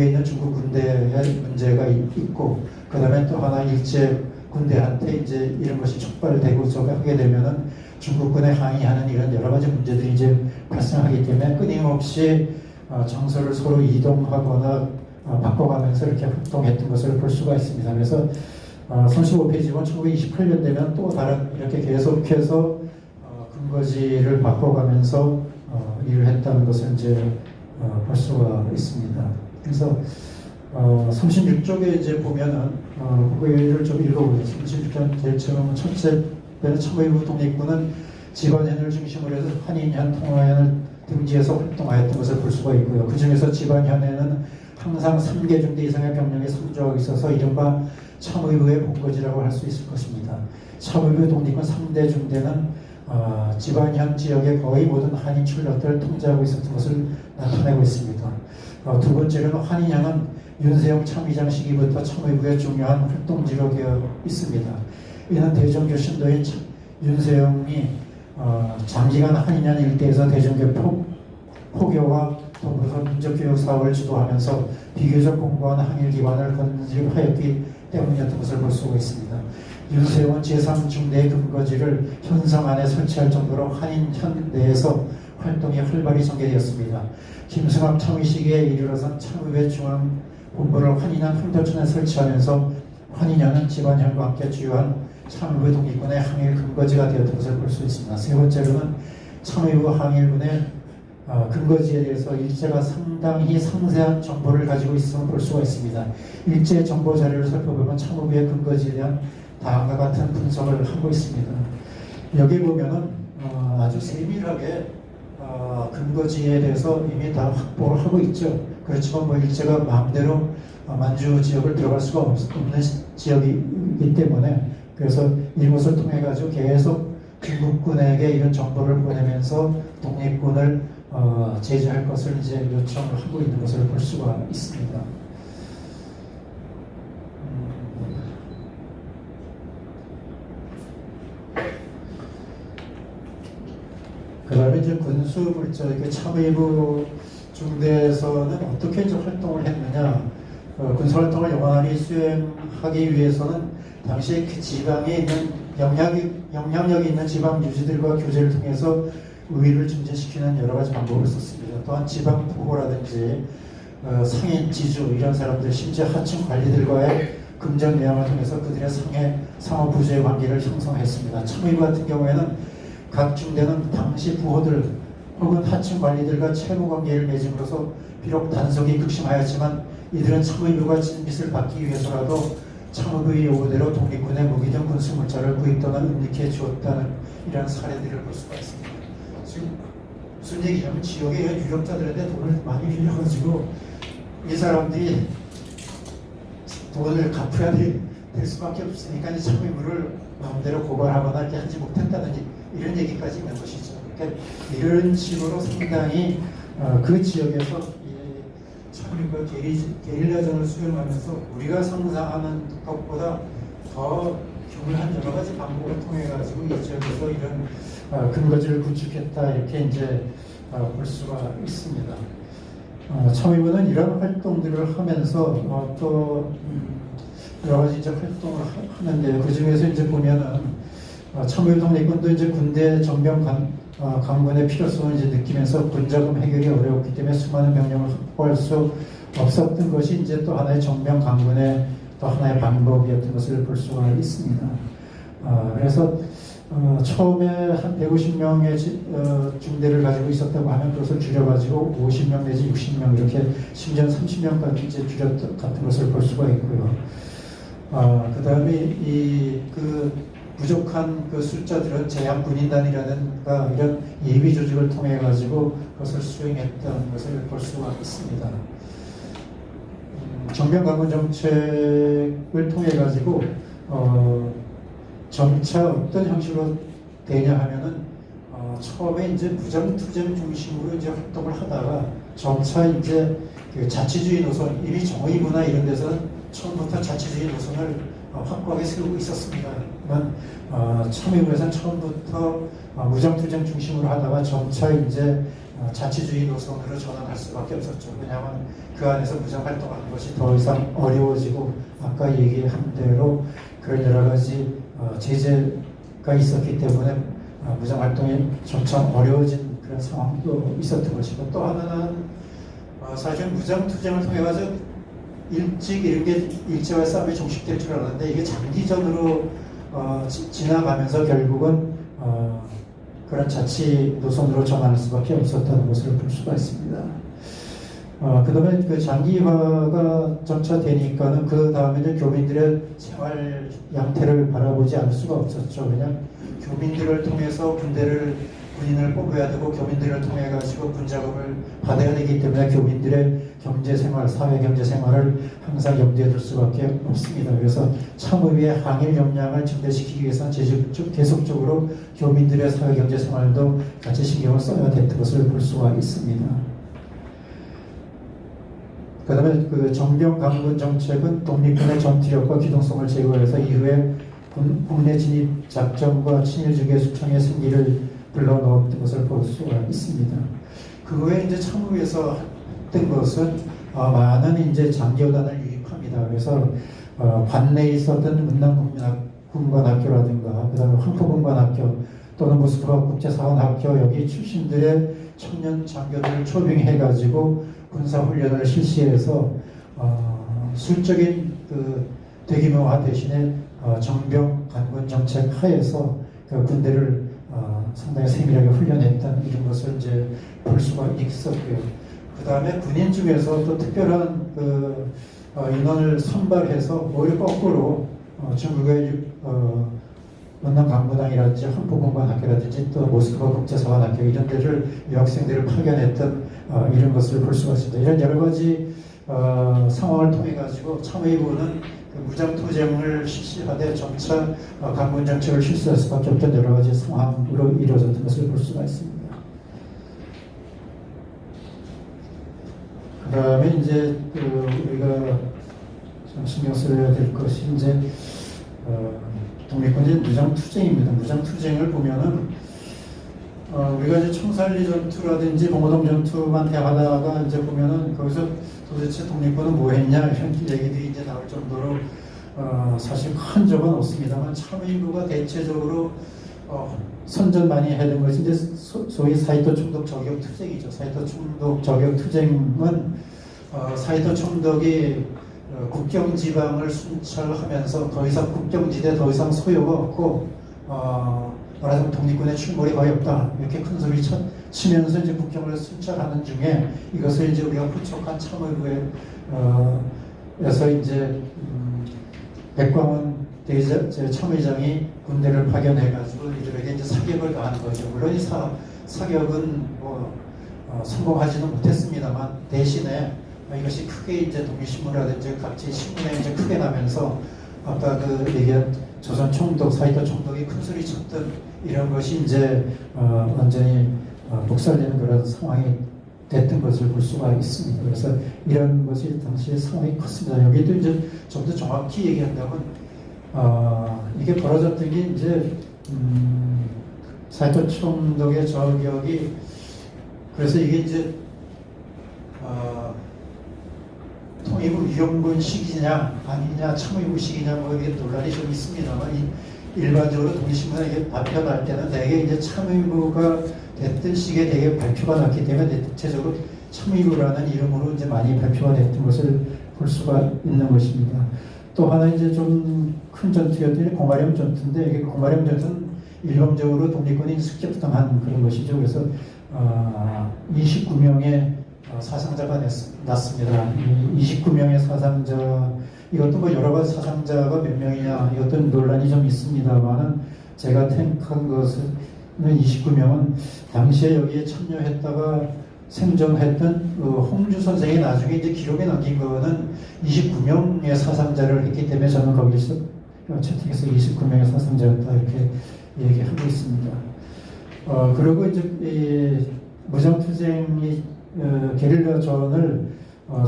있는 중국 군대의 문제가 있고, 그 다음에 또 하나 일제 군대한테 이제 이런 것이 촉발되고 저거 하게 되면은 중국군에 항의하는 이런 여러 가지 문제들이 이제 발생하기 때문에 끊임없이 정서를 서로 이동하거나 바꿔가면서 이렇게 활동했던 것을 볼 수가 있습니다. 그래서 35페이지 보면 1928년 되면 또 다른 이렇게 계속해서 근거지를 바꿔가면서 일을 했다는 것을 이제 볼 수가 있습니다. 그래서 36쪽에 이제 보면은 그거를 좀 읽어보겠습니다. 36쪽 제일 처음 첫째 참의부 독립군은 지반현을 중심으로 해서 한인현, 통화현을 등지에서 활동하였던 것을 볼 수가 있고요. 그 중에서 지반현에는 항상 3개 중대 이상의 병력이 상주하고 있어서 이른바 참의부의 본거지라고 할 수 있을 것입니다. 참의부 독립군 3대 중대는 지반현 지역의 거의 모든 한인 출력들을 통제하고 있었던 것을 나타내고 있습니다. 두 번째로는 한인현은 윤세영 참의장 시기부터 참의부의 중요한 활동지로 되어 있습니다. 이는 대전교 신도인 윤세영이 장기간 한인현 일대에서 대전교 포교와 더불어서 민족교육 사업을 주도하면서 비교적 공고한 항일 기반을 건립하였기 때문이었던 것을 볼 수가 있습니다. 윤세영은 제3중대의 근거지를 현성 안에 설치할 정도로 한인현 내에서 활동이 활발히 전개되었습니다. 김승학 참의 시기에 이르러선 참의회 중앙본부를 한인현 흥덕천에 설치하면서 한인현은 지반현과 함께 주요한 참의부 독립군의 항일 근거지가 되었던 것을 볼 수 있습니다. 세 번째로는 참의부 항일군의 근거지에 대해서 일제가 상당히 상세한 정보를 가지고 있음을 볼 수가 있습니다. 일제 정보 자료를 살펴보면 참의부의 근거지에 대한 다음과 같은 분석을 하고 있습니다. 여기 보면은 아주 세밀하게 근거지에 대해서 이미 다 확보를 하고 있죠. 그렇지만 뭐 일제가 마음대로 만주 지역을 들어갈 수가 없는 지역이기 때문에, 그래서 이곳을 통해 가지고 계속 중국군에게 이런 정보를 보내면서 독립군을 제재할 것을 이제 요청을 하고 있는 것을 볼 수가 있습니다. 그 다음에 이제 군수물자, 이렇게 참의부 중대에서는 어떻게 이제 활동을 했느냐, 군사활동을 영원히 수행하기 위해서는 당시 그 지방에 있는 영향력이 있는 지방 유지들과 교제를 통해서 우위를 증진시키는 여러 가지 방법을 썼습니다. 또한 지방 부호라든지 상인 지주 이런 사람들, 심지어 하층 관리들과의 금전 내용을 통해서 그들의 상호 부주의 관계를 형성했습니다. 참의부 같은 경우에는 각 중대는 당시 부호들 혹은 하층 관리들과 채무 관계를 맺음으로써 비록 단속이 극심하였지만 이들은 참의부가 진 빚을 받기 위해서라도 참의부의 요구대로 독립군의 무기 등 군수물자를 구입 또는 은닉해 주었다는 이러한 사례들을 볼 수가 있습니다. 지금 무슨 얘기냐면 지역의 유력자들한테 돈을 많이 빌려가지고 이 사람들이 돈을 갚아야 될 수밖에 없으니까 이 참의부를 마음대로 고발하거나 이렇게 하지 못했다는 이런 얘기까지 있는 것이죠. 그러니까 이런 식으로 상당히 그 지역에서 참의부가 게릴라전을 수행하면서 우리가 상상하는 것보다 더 교묘한 여러 가지 방법을 통해 가지고 이 지역에서 이런 근거지를 구축했다 이렇게 이제 볼 수가 있습니다. 참의부는 이런 활동들을 하면서 또 여러 가지 이제 활동을 하는데 그 중에서 이제 보면은 참의부 독립군도 이제 군대 정병 강군의 필요성을 이제 느끼면서 군자금 해결이 어려웠기 때문에 수많은 병력을 확보할 수 없었던 것이 이제 또 하나의 정병 강군의 또 하나의 방법이었던 것을 볼 수가 있습니다. 그래서 처음에 한 150명의 중대를 가지고 있었다고 하면 그것을 줄여가지고 50명 내지 60명 이렇게 심지어 30명까지 이제 줄였던 같은 것을 볼 수가 있고요. 그 다음에 그 부족한 그 숫자들은 제한 군인단이라든가 이런 예비 조직을 통해 가지고 그것을 수행했던 것을 볼 수가 있습니다. 정병 강군 정책을 통해 가지고 점차 어떤 형식으로 되냐 하면은 처음에 이제 무장투쟁 중심으로 이제 활동을 하다가 점차 이제 그 자치주의 노선, 이미 정의부나 이런 데서는 처음부터 자치주의 노선을 확고하게 세우고 있었습니다만 참의부에서는 처음부터 무장투쟁 중심으로 하다가 점차 이제 자치주의 노선으로 전환할 수밖에 없었죠. 왜냐하면 그 안에서 무장활동하는 것이 더 이상 어려워지고 아까 얘기한 대로 그런 여러 가지 제재가 있었기 때문에 무장활동이 점차 어려워진 그런 상황도 있었던 것이고 또 하나는 사실 무장투쟁을 통해 가지고 일찍 이런 게 일제와의 싸움이 종식될 줄 알았는데 이게 장기전으로 지나가면서 결국은 그런 자치 노선으로 전환할 수밖에 없었다는 것을 볼 수가 있습니다. 그 다음에 그 장기화가 점차 되니까는 그 다음에 이제 교민들의 생활 양태를 바라보지 않을 수가 없었죠. 왜냐하면 교민들을 통해서 군인을 뽑아야 되고 교민들을 통해 가지고 군자금을 받아야 되기 때문에 교민들의 경제생활, 사회경제생활을 항상 염두에 둘 수밖에 없습니다. 그래서 참의위의 항일 역량을 증대시키기 위해서는 계속적으로 교민들의 사회경제생활도 같이 신경을 써야 됐던 것을 볼 수가 있습니다. 그 다음에 그 정병 강군 정책은 독립군의 전투력과 기동성을 제고해서 이후에 국내 진입 작전과 친일주의 수청의 승기를 불러넣었던 것을 볼 수가 있습니다. 그 외에 이제 참의에서 했던 것은 많은 이제 장교단을 유입합니다. 그래서 관내에 있었던 문남군관학교라든가 그다음에 황포군관학교 또는 모스크바 국제사관학교 여기 출신들의 청년 장교들을 초빙해가지고 군사훈련을 실시해서 수적인 그 대규모화 대신에 정병 간군 정책 하에서 그 군대를 상당히 세밀하게 훈련했다는 이런 것을 이제 볼 수가 있었고요. 그 다음에 군인 중에서 또 특별한 그 인원을 선발해서 오히려 거꾸로 중국의 원남 강부당이라든지 한포공관학교라든지 또 모스크바 국제사관학교 이런 데를 유학생들을 파견했던 이런 것을 볼 수가 있습니다. 이런 여러 가지 상황을 통해 가지고 참의부는 그 무장투쟁을 실시하되 점차 강군 정책을 실시할 수밖에 없던 여러 가지 상황으로 이루어졌던 것을 볼 수가 있습니다. 그 다음에 이제 우리가 좀 신경 써야 될 것이 이제 독립군의 무장투쟁입니다. 무장투쟁을 보면은 우리가 이제 청산리 전투라든지 봉오동 전투만 대하다가 이제 보면은 거기서 도대체 독립군은 뭐 했냐 이런 얘기들이 이제 나올 정도로 사실 큰 적은 없습니다만 참의부가 대체적으로 선전 많이 해둔 것이 이제 소위 사이토 총독 저격 투쟁이죠. 사이토 총독 저격 투쟁은 사이토 총독이 국경지방을 순찰하면서 더 이상 국경지대 더 이상 소요가 없고 말하자면 독립군의 출몰이 거의 없다 이렇게 큰 소리 치면서 이제 국경을 순찰하는 중에 이것을 이제 우리가 포촉한 참의부에서 이제 백광원 참의장이 군대를 파견해가지고 이들에게 이제 사격을 가하는 거죠. 물론 이 사격은 성공하지는 못했습니다만 대신에 이것이 크게 이제 독립신문이라든지 각지 신문에 이제 크게 나면서 아까 그 얘기한 조선 총독, 사이다 총독이 큰 소리 쳤던 이런 것이 이제 완전히 복살되는 그런 상황이 됐던 것을 볼 수가 있습니다. 그래서 이런 것이 당시 상황이 컸습니다. 여기도 이제 좀 더 정확히 얘기한다면 이게 벌어졌던 게 이제 사이다 총독의 저격이 그래서 이게 이제 통일부 위험군 시기냐 아니냐 참의부 시기냐 뭐 이게 논란이 좀 있습니다만 일반적으로 독립신문에 이게 발표할 때는 대개 이제 참의부가 됐던 시기에 대개 발표가 났기 때문에 대체적으로 참의부라는 이름으로 이제 많이 발표가 됐던 것을 볼 수가 있는 것입니다. 또 하나 이제 좀 큰 전투였더니 고마령 전투인데 이게 고마령 전투는 일방적으로 독립군이 습격당한 그런 것이죠. 그래서 29명의 사상자가 났습니다. 29명의 사상자, 이것도 뭐 여러 가지 사상자가 몇 명이냐, 이것도 논란이 좀 있습니다만은 제가 생각한 것은 29명은 당시에 여기에 참여했다가 생존했던 홍주 선생이 나중에 이제 기록에 남긴 거는 29명의 사상자를 했기 때문에 저는 거기서 채택해서 29명의 사상자였다 이렇게 얘기하고 있습니다. 그리고 이제 이 무장투쟁이 게릴라전을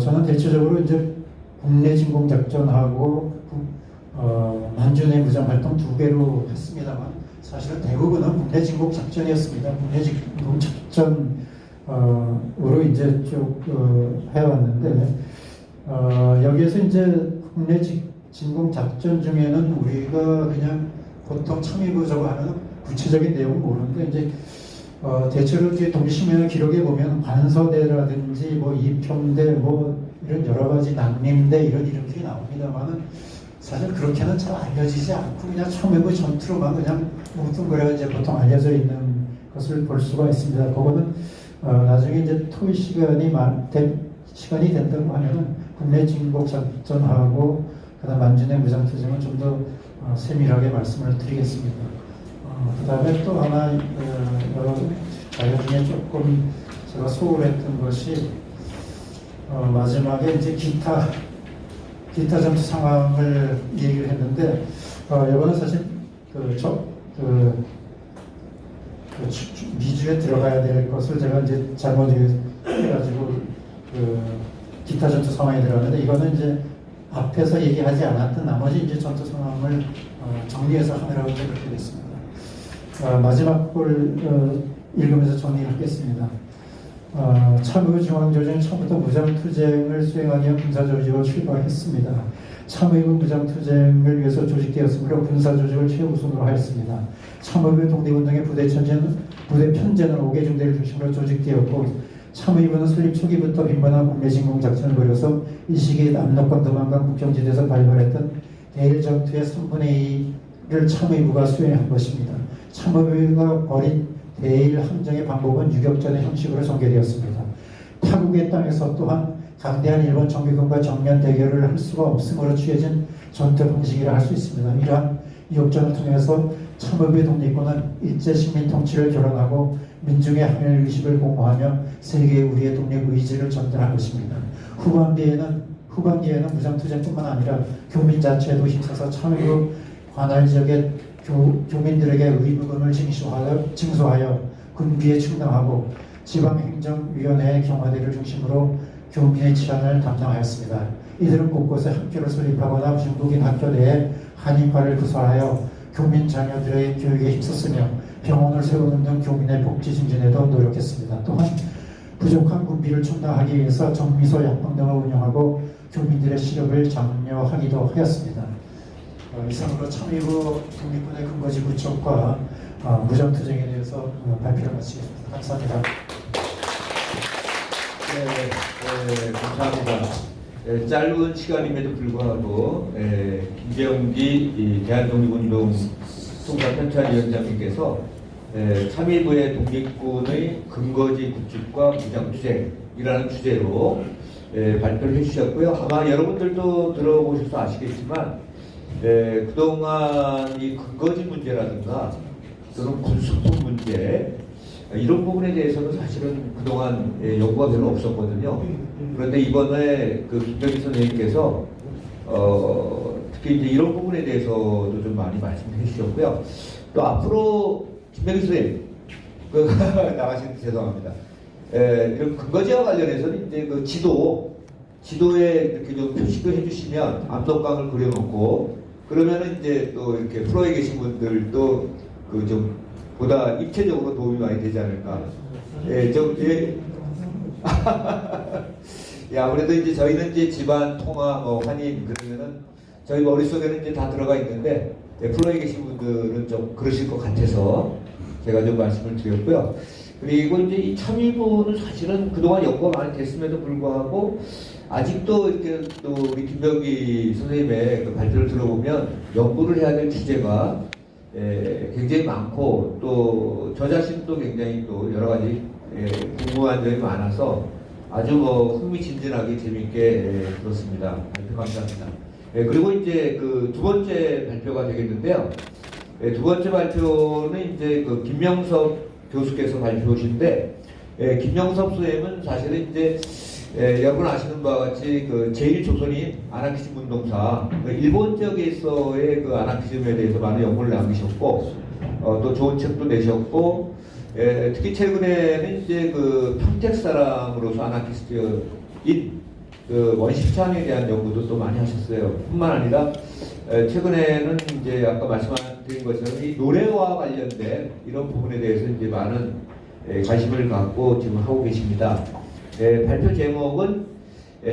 저는 대체적으로 이제 국내 진공 작전하고 만주내 무장 활동 두 개로 했습니다만 사실은 대부분은 국내 진공 작전이었습니다. 국내 진공 작전으로 이제 쭉 해왔는데 여기에서 이제 국내 진공 작전 중에는 우리가 그냥 보통 참의부 저거 하면 구체적인 내용은 모르는데 이제 대체로 이제 독립신문의 기록에 보면 관서대라든지 뭐 이평대 뭐 이런 여러 가지 낭림대 이런 이름들이 나옵니다만은 사실 그렇게는 잘 알려지지 않고 그냥 참의부 전투로만 그냥 뭉뚱그려 이제 보통 알려져 있는 것을 볼 수가 있습니다. 그거는 나중에 이제 토의 시간이 된다고 하면은 국내 진공 작전하고 그다음 만주내 무장투쟁은 좀 더 세밀하게 말씀을 드리겠습니다. 그 다음에 또 하나 여러 자료 중에 조금 제가 소홀했던 것이 마지막에 이제 기타 전투 상황을 얘기를 했는데 이거는 사실 미주에 들어가야 될 것을 제가 이제 잘못 해가지고 기타 전투 상황에 들어갔는데 이거는 이제 앞에서 얘기하지 않았던 나머지 이제 전투 상황을 정리해서 하느라고 이제 그렇게 됐습니다. 마지막 걸 읽으면서 정리하겠습니다. 참의부 중앙조정은 처음부터 무장투쟁을 수행하기 위한 군사조직으로 출발했습니다. 참의부 무장투쟁을 위해서 조직되었으므로 군사조직을 최우선으로 하였습니다. 참의부 독립운동의 부대 편제는 5개 중대를 중심으로 조직되었고 참의부는 설립 초기부터 빈번한 국내 진공 작전을 벌여서 이 시기에 압록강 도망강 국경지대에서 발발했던 대일 전투의 3분의 2를 참의부가 수행한 것입니다. 참의부가 벌인 대일 함정의 방법은 유격전의 형식으로 전개되었습니다. 타국의 땅에서 또한 강대한 일본 정비군과 정면 대결을 할 수가 없으므로 취해진 전투 방식이라 할 수 있습니다. 이러한 유격전을 통해서 참의부의 독립군은 일제 식민 통치를 결혼하고 민중의 하늘 의식을 공모하며 세계에 우리의 독립 의지를 전달한 것입니다. 후반기에는 무장투쟁뿐만 아니라 교민 자체도 힘써서 참의부 관할 지역의 교민들에게 의무금을 징수하여 군비에 충당하고 지방행정위원회의 경화대를 중심으로 교민의 치안을 담당하였습니다. 이들은 곳곳에 학교를 설립하거나 중국인 학교 내에 한인과를 구설하여 교민 자녀들의 교육에 힘썼으며 병원을 세우는 등 교민의 복지 증진에도 노력했습니다. 또한 부족한 군비를 충당하기 위해서 정미소 약방 등을 운영하고 교민들의 실업을 장려하기도 하였습니다. 이상으로 참의부 독립군의 근거지 구축과 무장투쟁에 대해서 발표를 마치겠습니다. 감사합니다. 네, 감사합니다. 짧은 시간임에도 불구하고 김재용기 대한독립운동 통사편찬위원장님께서 참의부의 독립군의 근거지 구축과 무장투쟁이라는 주제로 발표를 해주셨고요. 아마 여러분들도 들어보셔서 아시겠지만 그동안 이 근거지 문제라든가 또는 군수품 문제 이런 부분에 대해서는 사실은 그동안 연구가 별로 없었거든요. 그런데 이번에 그 김병기 선생님께서 특히 이제 이런 부분에 대해서도 좀 많이 말씀해 주셨고요. 또 앞으로 김병기 선생님 나가시는데 죄송합니다. 이런 근거지와 관련해서는 이제 그 지도에 이렇게 좀 표시도 해주시면 압록강을 그려놓고 그러면은 이제 또 이렇게 프로에 계신 분들도 그 좀 보다 입체적으로 도움이 많이 되지 않을까. 아무래도 이제 저희는 이제 집안 통화, 환인 그러면은 저희 머릿속에는 이제 다 들어가 있는데 프로에 계신 분들은 좀 그러실 것 같아서 제가 좀 말씀을 드렸고요. 그리고 이제 이 참의부는 사실은 그동안 연구가 많이 됐음에도 불구하고 아직도 이렇게 또 우리 김병기 선생님의 그 발표를 들어보면 연구를 해야 될 주제가 굉장히 많고 또 저 자신도 굉장히 또 여러 가지 궁금한 점이 많아서 아주 흥미진진하게 재미있게 들었습니다. 발표 감사합니다. 그리고 이제 그 두 번째 발표가 되겠는데요. 두 번째 발표는 이제 그 김명섭 교수께서 발표하신데 김명섭 선생님은 사실은 이제 여러분 아시는 바와 같이 그 제1조선인 아나키즘 운동사 일본 지역에서의 그 아나키즘에 대해서 많은 연구를 남기셨고 또 좋은 책도 내셨고 특히 최근에는 이제 그 평택 사람으로서 아나키스트인 그 원십창에 대한 연구도 또 많이 하셨어요. 뿐만 아니라 최근에는 이제 아까 말씀드린 것처럼 이 노래와 관련된 이런 부분에 대해서 이제 많은 관심을 갖고 지금 하고 계십니다. 발표 제목은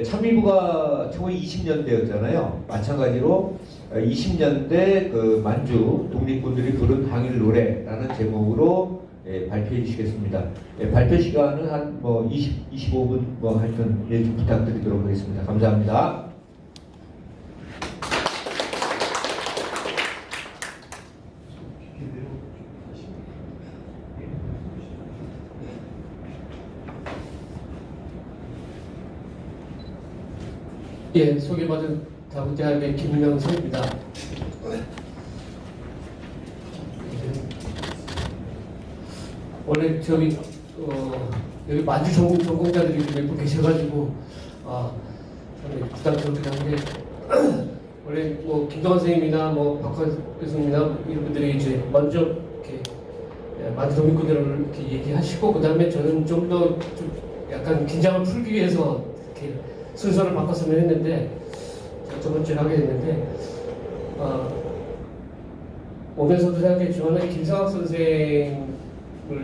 참의부가 1920년대였잖아요. 마찬가지로 20년대 그 만주 독립군들이 부른 항일 노래라는 제목으로 발표해 주시겠습니다. 발표 시간은 한 25분 하여튼 좀 부탁드리도록 하겠습니다. 감사합니다. 예, 소개받은 다국대학의 김명섭입니다. 원래 저기 여기 만주 전공자들이 몇 분 계셔가지고 참 부담스럽긴 한데 원래 김동환 선생님이나 박환 교수님이나 이런 분들이 이제 먼저 이렇게 만주 독립군들을 이렇게 얘기하시고 그 다음에 저는 좀 더 약간 긴장을 풀기 위해서 이렇게 순서를 바꿨으면 했는데 첫 번째로 하게 됐는데 오면서도 생각했지만 김성학 선생을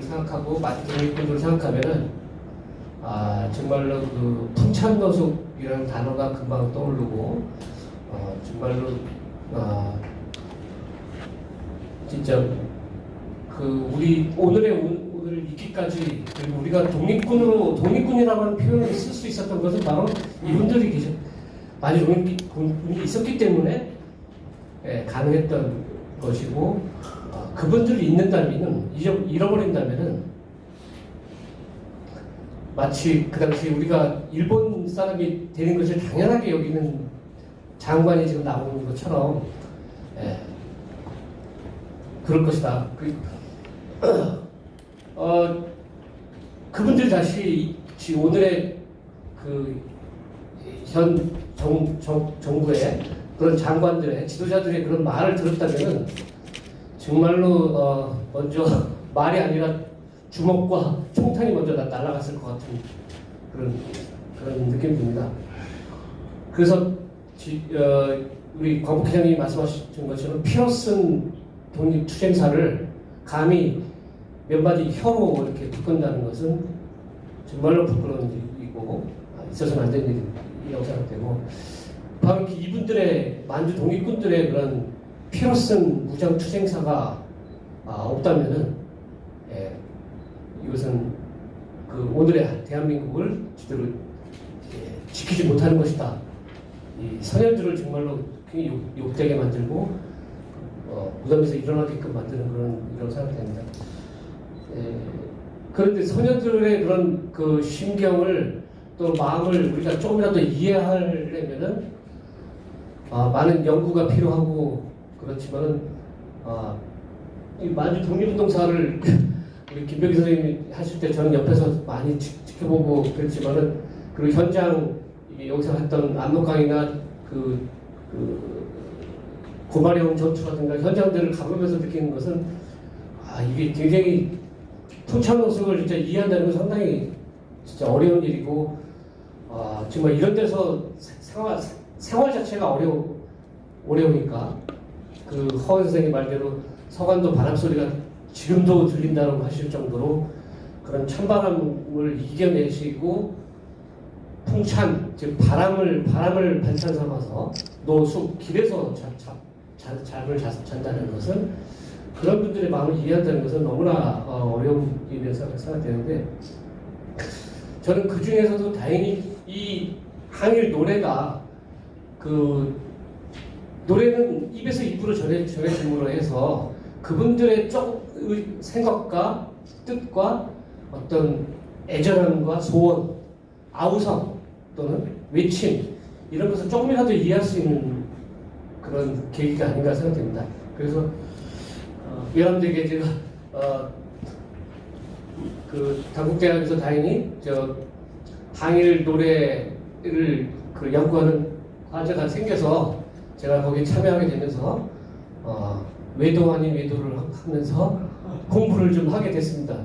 생각하고 만주 독립군들을 생각하면은 정말로 그 풍찬노숙이라는 단어가 금방 떠오르고 정말로 진짜 그 우리 오늘 있기까지 그리고 우리가 독립군이라고 하는 표현을 쓸 수 있었던 것은 바로 이분들이 많이 독립군이 있었기 때문에 가능했던 것이고 그분들이 있는다면은 잃어버린다면은 마치 그 당시 우리가 일본 사람이 되는 것을 당연하게 여기는 장관이 지금 나오는 것처럼 그럴 것이다. 그분들이 다시 오늘의 그 현 정부의 그런 장관들의 지도자들의 그런 말을 들었다면은 정말로 먼저 말이 아니라 주먹과 총탄이 먼저 날아갔을 것 같은 그런 느낌이 듭니다. 그래서 우리 광복 회장님이 말씀하신 것처럼 피어슨 독립투쟁사를 감히 몇 마디 혀로 이렇게 바꾼다는 것은 정말로 부끄러운 일이고 있어서는 안 되는 일이라고 생각되고 바로 이분들의 만주 독립군들의 그런 피어슨 무장투쟁사가 없다면은 이것은 그 오늘의 대한민국을 제대로 지키지 못하는 것이다. 이 선현들을 정말로 굉장히 욕되게 만들고 무덤에서 일어나게끔 만드는 그런 이라고 생각됩니다. 그런데 소녀들의 그런 그 심경을 또 마음을 우리가 조금이라도 이해하려면은 많은 연구가 필요하고 그렇지만은 이 만주 독립운동사를 우리 김병기 선생님이 하실 때 저는 옆에서 많이 지켜보고 그랬지만은 그리고 현장 여기서 했던 압록강이나 그 고마령 전투라든가 현장들을 가보면서 느끼는 것은 이게 굉장히 통찰노숙을 진짜 이해한다는 건 상당히 진짜 어려운 일이고 정말 이런 데서 생활 자체가 어려우니까 그 허원 선생님 말대로 서간도 바람 소리가 지금도 들린다고 하실 정도로 그런 찬바람을 이겨내시고 풍찬 즉 바람을 반찬 삼아서 노숙 길에서 잠을 잔다는 것은 그런 분들의 마음을 이해한다는 것은 너무나 어려운 일이라고 생각되는데 저는 그 중에서도 다행히 이 항일 노래가 그 노래는 입에서 입으로 전해짐으로 해서 그분들의 생각과 뜻과 어떤 애절함과 소원, 아우성 또는 외침 이런 것을 조금이라도 이해할 수 있는 그런 계기가 아닌가 생각됩니다. 그래서 여러분들에게 제가 그 단국대학에서 다행히 항일 노래를 그 연구하는 과제가 생겨서 제가 거기에 참여하게 되면서 외도 아닌 외도를 하면서 공부를 좀 하게 됐습니다.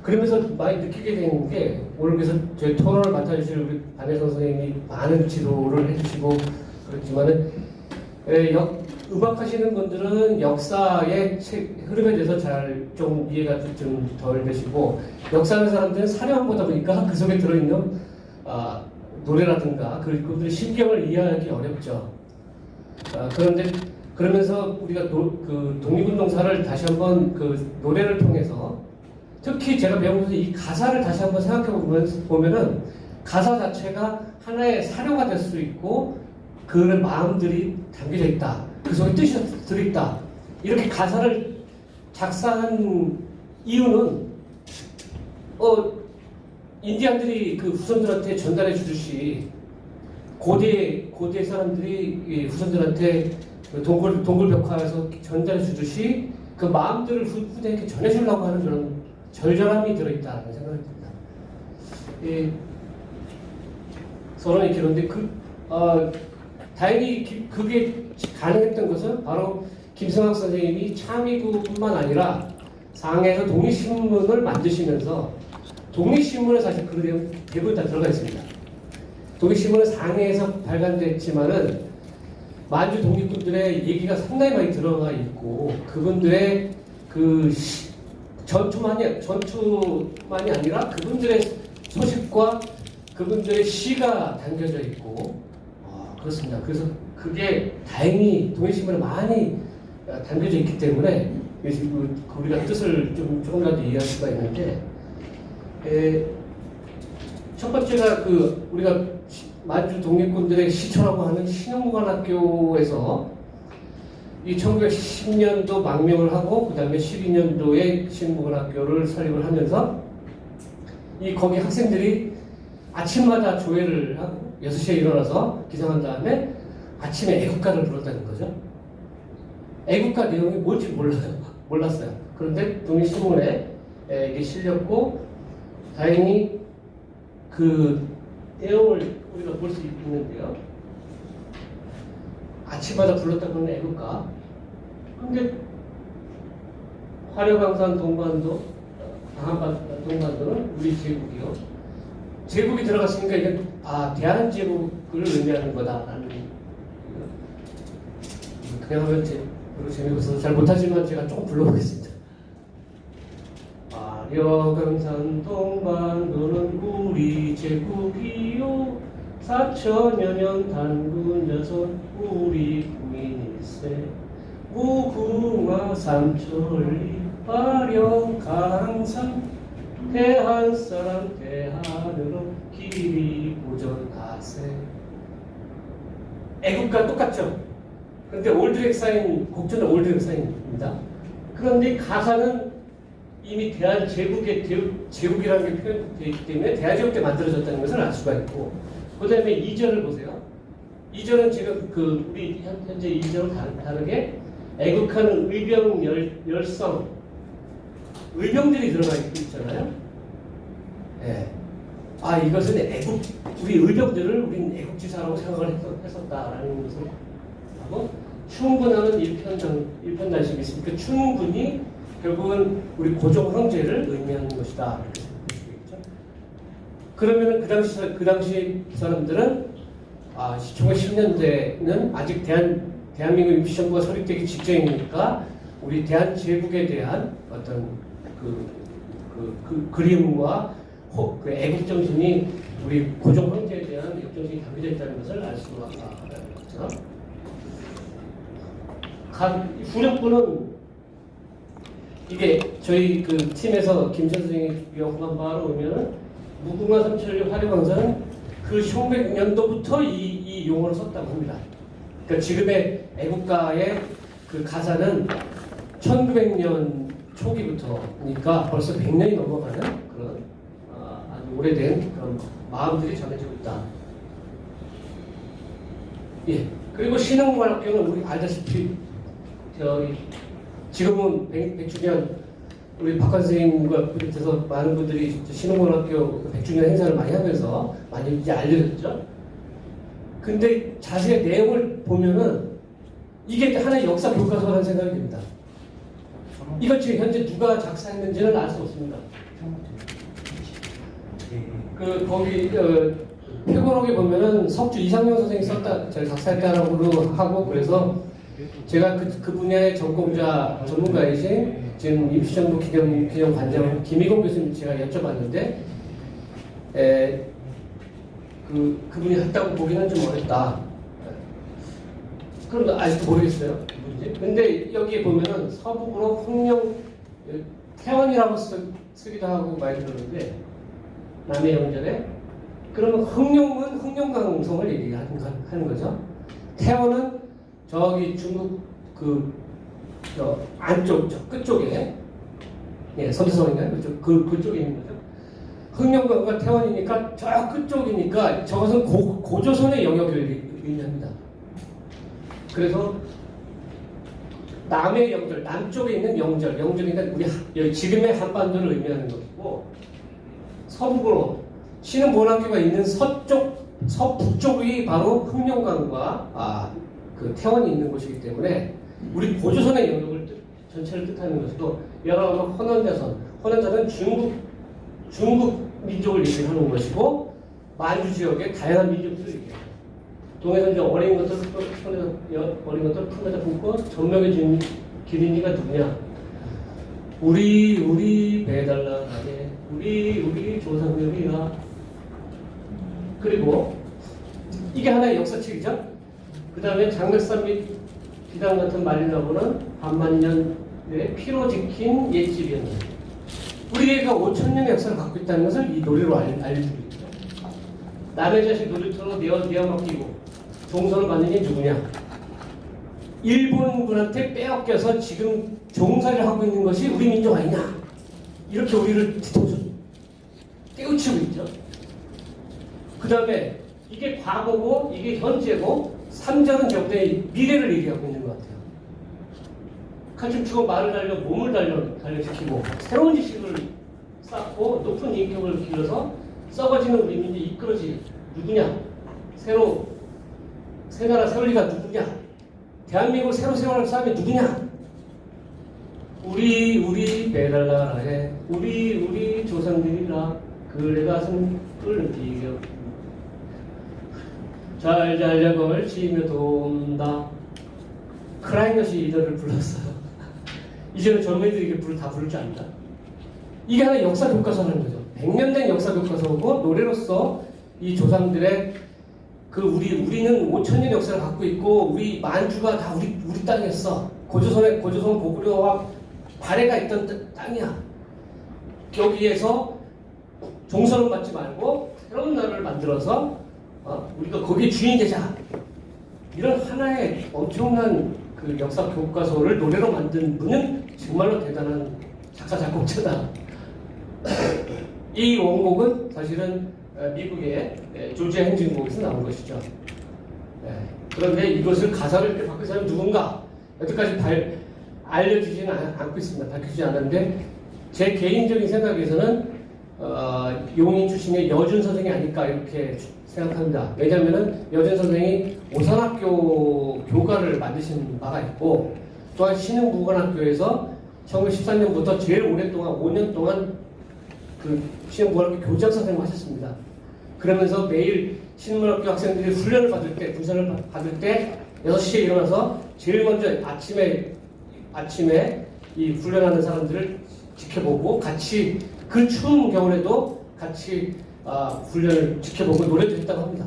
그러면서 많이 느끼게 된 게 오늘 그래서 저희 토론을 맡아주실 우리 반혜성 선생님이 많은 지도를 해주시고 그렇지만은 음악하시는 분들은 역사의 흐름에 대해서 잘 좀 이해가 좀 덜 되시고 역사하는 사람들은 사료만 보다 보니까 그 속에 들어있는 노래라든가 그들의 심경을 이해하기 어렵죠. 그런데 그러면서 우리가 그 독립운동사를 다시 한번 그 노래를 통해서 특히 제가 배우면서 이 가사를 다시 한번 생각해 보면은 가사 자체가 하나의 사료가 될 수 있고 그런 마음들이 담겨져 있다. 그 속에 뜻이 들어있다. 이렇게 가사를 작사한 이유는 인디안들이 그 후손들한테 전달해 주듯이 고대 사람들이 후손들한테 동굴 벽화에서 전달해 주듯이 그 마음들을 후대에게 전해주려고 하는 그런 절절함이 들어있다는 생각이 듭니다. 서론이 길었는데 다행히 그게 가능했던 것은 바로 김성학 선생님이 참의구뿐만 아니라 상해에서 독립신문을 만드시면서 독립신문에 사실 그 내용 대부분 다 들어가 있습니다. 독립신문은 상해에서 발간됐지만은 만주 독립군들의 얘기가 상당히 많이 들어가 있고 그분들의 그 전투만이 아니라 그분들의 소식과 그분들의 시가 담겨져 있고 그렇습니다. 그래서 그게 다행히 독립신문에 많이 담겨져 있기 때문에 우리가 뜻을 조금이라도 이해할 수가 있는데 첫 번째가 우리가 만주 독립군들의 시초라고 하는 신용무관학교에서 이 1910년도 망명을 하고 그 다음에 12년도에 신용무관학교를 설립을 하면서 거기 학생들이 아침마다 조회를 하고 6시에 일어나서 기상한 다음에 아침에 애국가를 불렀다는 거죠. 애국가 내용이 뭔지 몰랐어요. 그런데 독립신문에 이게 실렸고 다행히 그 내용을 우리가 볼 수 있는데요. 아침마다 불렀다고 하는 애국가. 근데 화려강산 동반도, 동반도는 우리 제국이요. 제국이 들어갔으니까 이게 대한제국을 의미하는 거다라는 그냥 하면 별로 재미없어서 잘 못하지만 제가 조금 불러보겠습니다. 화려강산 동반도는 우리 제국이요 4천여 년 단군 여섯 우리 국민일세 무궁화 삼천리 화려강산 대한사람 대하늘로 길이 보전하세 애국과 똑같죠. 그런데 올드렉 사인, 곡조는 올드렉 사인입니다. 그런데 가사는 이미 대한제국의 제국이라는 게 표현되어 있기 때문에 대한제국 때 만들어졌다는 것을 알 수가 있고, 그 다음에 2절을 보세요. 2절은 지금 우리 현재 2절은 다르게 애국하는 의병 열성, 의병들이 들어가 있잖아요. 예. 아, 이것은 우리 의병들을 우리는 애국지사라고 생각을 했었다라는 것을 하고, 충분하는 일편단심이 있으니까 충분히 결국은 우리 고종 황제를 의미하는 것이다. 이렇게 생각하시겠죠. 그러면은 그 당시 사람들은 1910년대는 아직 대한민국 임시정부가 설립되기 직전이니까 우리 대한제국에 대한 어떤 그리움과 그 애국정신이 우리 고종 황제에 대한 애국정신이 담겨져 있다는 것을 알 수가 있다는 거죠. 후령부는 이게 저희 그 팀에서 김천 선생님이 요구한 바로 오면은 무궁화 삼천리 화려광산은 그 1900년도부터 이 용어를 썼다고 합니다. 그러니까 지금의 애국가의 그 가사는 1900년 초기부터니까 벌써 100년이 넘어가는 그런 아주 오래된 그런 마음들이 전해지고 있다. 예. 그리고 신흥문학교는 우리 알다시피 지금은 백주년 우리 박관 선생님과 비롯해서 많은 분들이 신흥문학교 100주년 행사를 많이 하면서 많이 이제 알려졌죠. 근데 자세히 내용을 보면은 이게 하나의 역사 교과서라는 생각이 듭니다. 이것 지금 현재 누가 작사했는지는 알 수 없습니다. 거기 표본록에 보면은 석주 이상명 선생이 썼다, 작사했다라고 하고, 그래서 제가 그 분야의 전문가이신 지금 임시정부 기념관장 김희공 교수님 제가 여쭤봤는데, 그분이 했다고 보기는 좀 어렵다. 그럼 아직도 모르겠어요. 누군지. 근데 여기에 보면은 서북으로 흥령, 태원이라고 쓰기도 하고 많이 들었는데, 남해 영절에. 그러면 흥룡은 흥룡강성을 얘기하는 거죠. 태원은 저기 중국 저 안쪽, 저 끝쪽에, 예, 선수성인가요? 그쪽에 있는 거죠. 흥룡강과 태원이니까 저 끝쪽이니까 저것은 고조선의 영역을 의미합니다. 그래서 남의 영절, 남쪽에 있는 영절이니까 우리 지금의 한반도를 의미하는 것이고, 서북으로 신흥문학교가 있는 서북쪽이 바로 흥룡강과 그 태원이 있는 곳이기 때문에 우리 고조선의 영역을 전체를 뜻하는 것이고, 여러 헌원자는 중국 민족을 얘기하는 것이고, 만주 지역의 다양한 민족들을 얘기해요. 동해선 이제 어린 것을 품에다 품고 전명의 주인 기린이가 누구냐? 우리 배달나가게 우리 조상들이라. 그리고 이게 하나의 역사책이죠. 그 다음에 장백산 및 비단 같은 말리나무는 반만년의 피로 지킨 옛집이었는데, 우리가 5,000년의 역사를 갖고 있다는 것을 이 노래로 알려주고 있죠. 남의 자식 놀이터로 내어 맡기고 종선을 받는 게 누구냐? 일본군한테 빼앗겨서 지금 종살이를 하고 있는 것이 우리 민족 아니냐? 이렇게 우리를 뒤통수 깨우치고 있죠. 그 다음에 이게 과거고 이게 현재고, 3절은 저부터의 미래를 얘기하고 있는 것 같아요. 칼춤추고 말을 달려 몸을 단련시키고 새로운 지식을 쌓고 높은 인격을 길러서 썩어지는 우리 민족이 이끌어지 누구냐? 새 나라 세월리가 누구냐? 대한민국 새로 세월을 쌓으면 누구냐? 우리 배달나라에 우리 조상들이라 그래 가슴 끌리겨 잘잘 걸치며 돈다. 크라잉넛이 이들을 불렀어요. 이제는 젊은이들이 이게 다 부를 줄 압니다. 이게 하나 역사 교과서라는 거죠. 100년 된 역사 교과서고, 노래로서 이 조상들의 우리는 5,000년 역사를 갖고 있고, 우리 만주가 다 우리 땅이었어. 고조선 고구려와 발해가 있던 땅이야. 여기에서 종선을 받지 말고 새로운 나라를 만들어서 우리가 거기에 주인이 되자. 이런 하나의 엄청난 그 역사 교과서를 노래로 만든 분은 정말로 대단한 작사 작곡자다. 이 원곡은 사실은 미국의 조지아 행진곡에서 나온 것이죠. 그런데 이것을 가사를 바꾼 사람이 누군가 여태까지 알려주지는 않고 있습니다. 밝혀지지 않았는데 제 개인적인 생각에서는 용인 출신의 여준 선생이 아닐까 이렇게 생각합니다. 왜냐하면 여준 선생이 오산학교 교가를 만드신 바가 있고 또한 신흥국어학교에서 1913년부터 제일 오랫동안 5년 동안 그 신흥국어학교 교장 선생을 하셨습니다. 그러면서 매일 신문학교 학생들이 훈련을 받을 때, 군사를 받을 때 6시에 일어나서 제일 먼저 아침에 이 훈련하는 사람들을 지켜보고 같이 그 추운 겨울에도 같이 훈련을 지켜보고 노래도 했다고 합니다.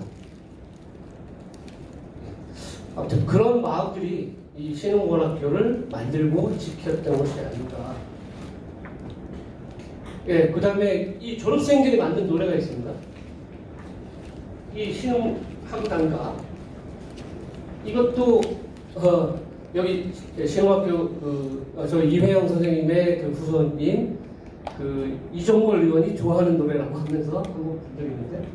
아무튼 그런 마음들이 이 신흥고등학교를 만들고 지켰던 것이 아닌가. 그 다음에 이 졸업생들이 만든 노래가 있습니다. 이 신흥학단가 이것도 여기 신흥학교 저 이회영 선생님의 그 후손인 그 이종걸 의원이 좋아하는 노래라고 하면서 한번 불러드리는데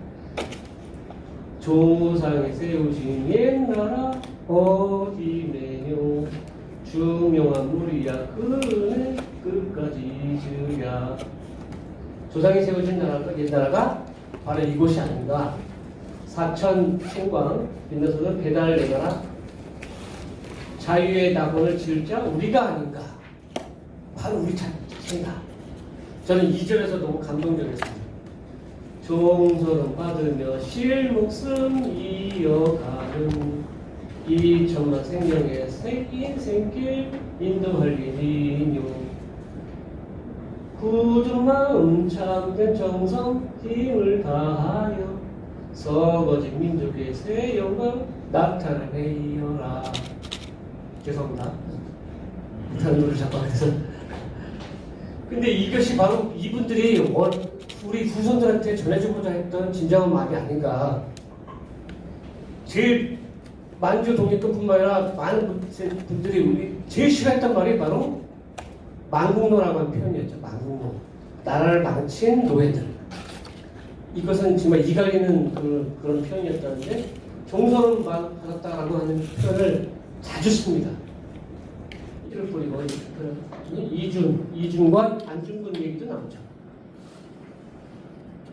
조상이 세우신 옛나라 어디 내뇨 중요한 무리야 그네 끝까지 지으랴. 조상이 세우신 나라가 옛나라가 바로 이곳이 아닌가. 사천 총광 빛나서는 배달 내가라 자유의 낙원을 지을 자 우리가 아닌가. 바로 우리 자신이다. 저는 2절에서 너무 감동적이었습니다. 종서름 받으며 실 목숨 이어가는 이 천만 생명의 인생길 인도할 일이뇨. 굳은 마음 참된 정성 힘을 다하여 썩어진 민족의 새 영광 나타내어라. 죄송합니다. 못하는 노래를 자꾸 해서. 근데 이것이 바로 이분들이 우리 후손들한테 전해주고자 했던 진정한 말이 아닌가. 제일 만주 독립군뿐만 아니라 많은 분들이 우리 제일 싫어했던 말이 바로 망국노라고 하는 표현이었죠. 망국노. 나라를 망친 노예들. 이것은 정말 이갈리는 그런 표현이었다는데 종서를 받았다라고 하는 표현을 자주 씁니다. 이를 뿌리고 이준과 안중근 얘기도 나오죠.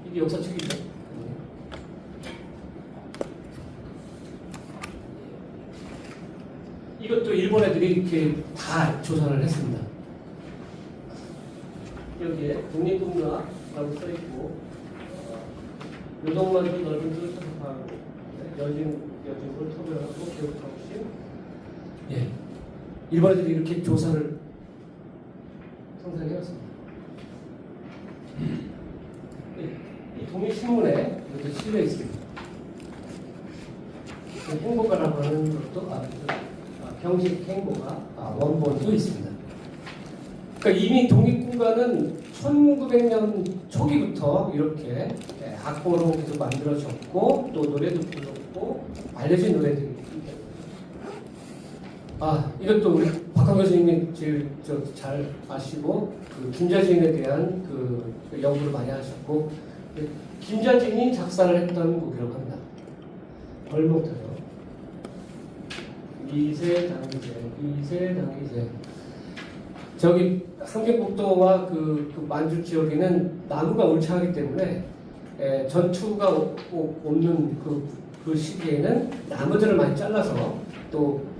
이게 역사책이죠. 이것도 일본 애들이 이렇게 다 조사를 했습니다. 여기에 독립군가라고 써있고 요동만주 넓은 줄 사파하고 여진을 토별하고 교육하고심. 일본 애들이 이렇게 조사를 상상해왔습니다. 이 독립신문에 이렇게 실려 있습니다. 행보가라고 하는 것도 경식 행보가 원본도 있습니다. 그러니까 이미 독립군가는 1900년 초기부터 이렇게 악보로 계속 만들어졌고 또 노래도 불렀고 알려진 노래들이 이것도 우리 박한 교수님이 제일 잘 아시고 그 김자진에 대한 그 연구를 많이 하셨고 김자진이 작사를 했던 곡이라고 합니다. 벌목터요. 이세당기제 저기 함경북도와 그 만주 지역에는 나무가 울창하기 때문에 전투가 없는 그 시기에는 나무들을 많이 잘라서 또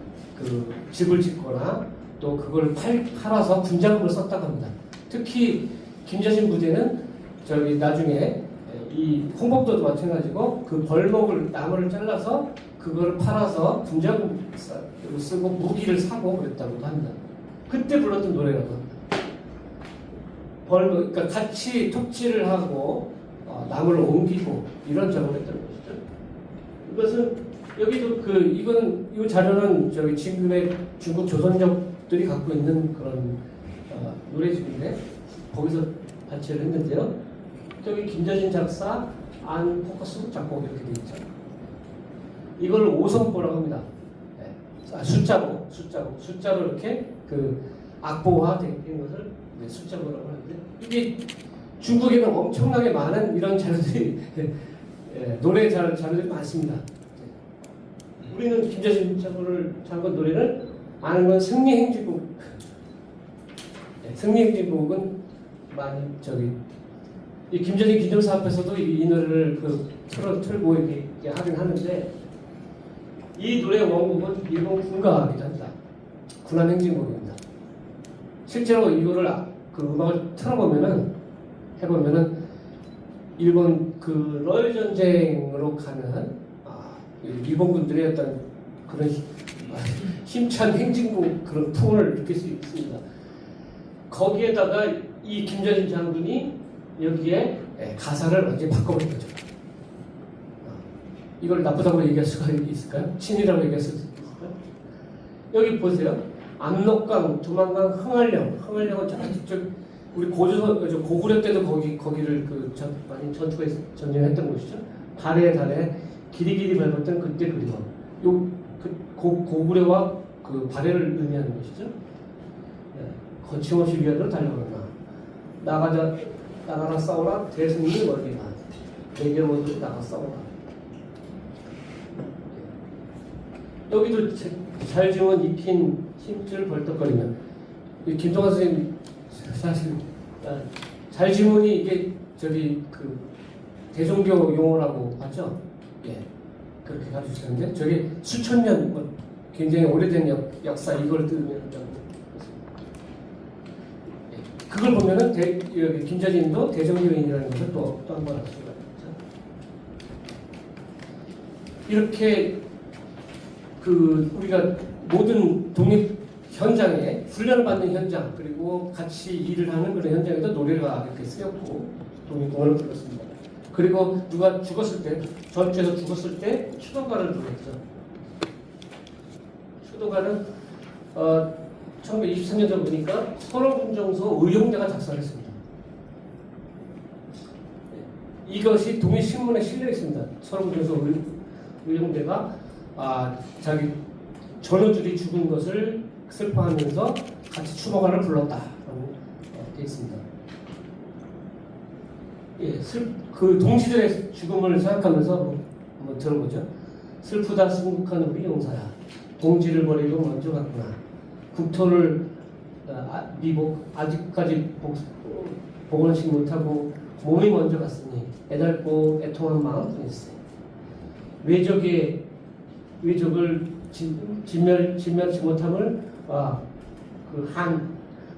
그 집을 짓거나 또 그걸 팔아서 군자금을 썼다고 합니다. 특히 김자진 부대는 저기 나중에 이 홍범도도 마찬가지고 그 벌목을 나무를 잘라서 그걸 팔아서 군자금을 쓰고 무기를 사고 그랬다고 합니다. 그때 불렀던 노래라고 합니다. 그러니까 같이 톱질을 하고 나무를 옮기고 이런 작업을 했던 것이죠. 이것은 여기도 이건 이 자료는 저기 지금의 중국 조선족들이 갖고 있는 그런 노래집인데 거기서 발췌를 했는데요. 저기 김자진 작사, 안 포커스 작곡 이렇게 돼 있죠. 이걸 오성보라고 합니다. 숫자로 이렇게 그 악보화된 것을 숫자로라고 하는데 이게 중국에는 엄청나게 많은 이런 자료들이 노래 자료들이 많습니다. 우리는 김재신 장군 노래를 아는 건 승리행진곡. 승리행진곡은 많이 이 김재신 기념사 앞에서도 이 노래를 틀고 이렇게 하긴 하는데 이 노래 원곡은 일본 군가이기도 합니다. 군함행진곡입니다. 실제로 이거를 그 음악을 해보면은 일본 그 러일 전쟁으로 가는 일본군들의 어떤 그런 힘찬 행진곡 그런 풍을 느낄 수 있습니다. 거기에다가 이 김재신 장군이 여기에 가사를 완전히 바꿔버린 거죠. 이걸 나쁘다고 얘기할 수가 있을까요? 친이라고 얘기할 수 있을까요? 여기 보세요. 압록강, 두만강, 흥할령은 저쪽 우리 고구려 때도 거기를 많이 전쟁했던 곳이죠. 발에 길이길이 밟았던 그때 그리워. 고구려와 그 발해를 의미하는 것이죠. 거침없이 위아래로 달려오나 나가라 싸우라 대승리 멀리나 내게 모두 나가 싸우라. 여기도 잘 지은 익힌 힘줄 벌떡거리면 김동완 선생님 사실 잘 지문이 이게 그 대종교 용어라고 하죠. 예, 그렇게 가르쳐 주셨는데 저게 수천 년 굉장히 오래된 역사 이걸 뜨면 그걸 보면은 여기 김재진도 대종교인이라는 것을 또 한 번 알 수가 있죠. 이렇게 우리가 모든 독립 현장에 훈련을 받는 현장 그리고 같이 일을 하는 그런 현장에도 노래가 이렇게 쓰였고 독립공원을 불렀습니다. 그리고 누가 죽었을 때 전투에서 죽었을 때 추도가를 불렀죠. 추도가는 1923년도 보니까 서울군정서 의용대가 작성했습니다. 이것이 독립신문에 실려 있습니다. 서울군정서 의용대가 자기 전우들이 죽은 것을 슬퍼하면서 같이 추모가를 불렀다라고 되어 있습니다. 예, 그 동지들의 죽음을 생각하면서 한번 들어보죠. 슬프다 순국한 우리 용사야. 동지를 버리고 먼저 갔구나. 국토를 아직까지 복원하지 못하고 몸이 먼저 갔으니 애달고 애통한 마음 뿐이었어요. 외적을 진멸치 못함을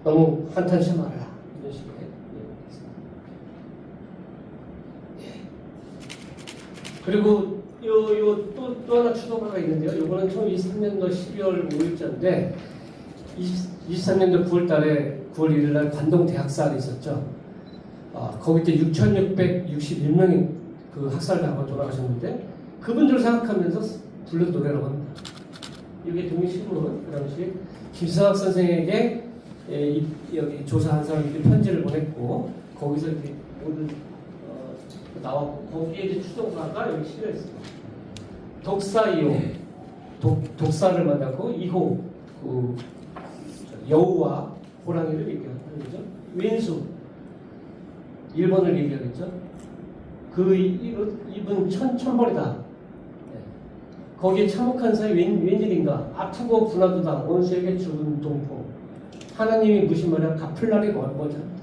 너무 한탄치 말아라. 이런 식으로 그리고 또 하나 추도가가 있는데요. 이거는 1923년도 12월 5일자인데 23년도 9월 1일 날 관동 대학살이 있었죠. 거기 때 6,661명이 그 학살당하고 돌아가셨는데 그분들을 생각하면서 부른 노래라고 합니다. 이게 독립신문 그 당시 김성학 선생에게 여기 조사한 사람들이 편지를 보냈고 거기서 이렇게 모든 나왔고 거기에 이제 추도가가 여기 실려 있습니다. 독사 2호 독사를 만났고 2호 여우와 호랑이를 얘기하는 거죠. 왼수 일본을 얘기하겠죠. 이분 천벌이다. 거기에 참혹한 사이 웬일인가 아프고 분하도다 원수에게 죽은 동포 하나님이 무심하려 갚을 날이 멀지 않다.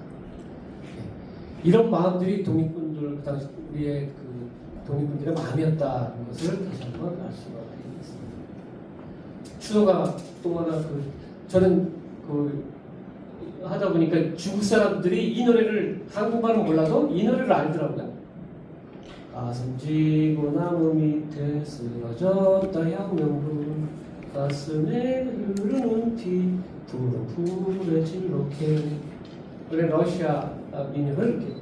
이런 마음들이 독립군들 그 당시 우리의 독립군들의 마음이었다는 것을 다시 한번 알 수가 있습니다. 추도가 또 하나 저는 하다 보니까 중국 사람들이 이 노래를 한국말은 몰라도 이 노래를 알더라고요. 가슴 쥐고 나무 밑에 쓰러졌다 혁명군 가슴에 흐르는 피 푸른 풀에 질록해 그래 러시아 민요를 이렇게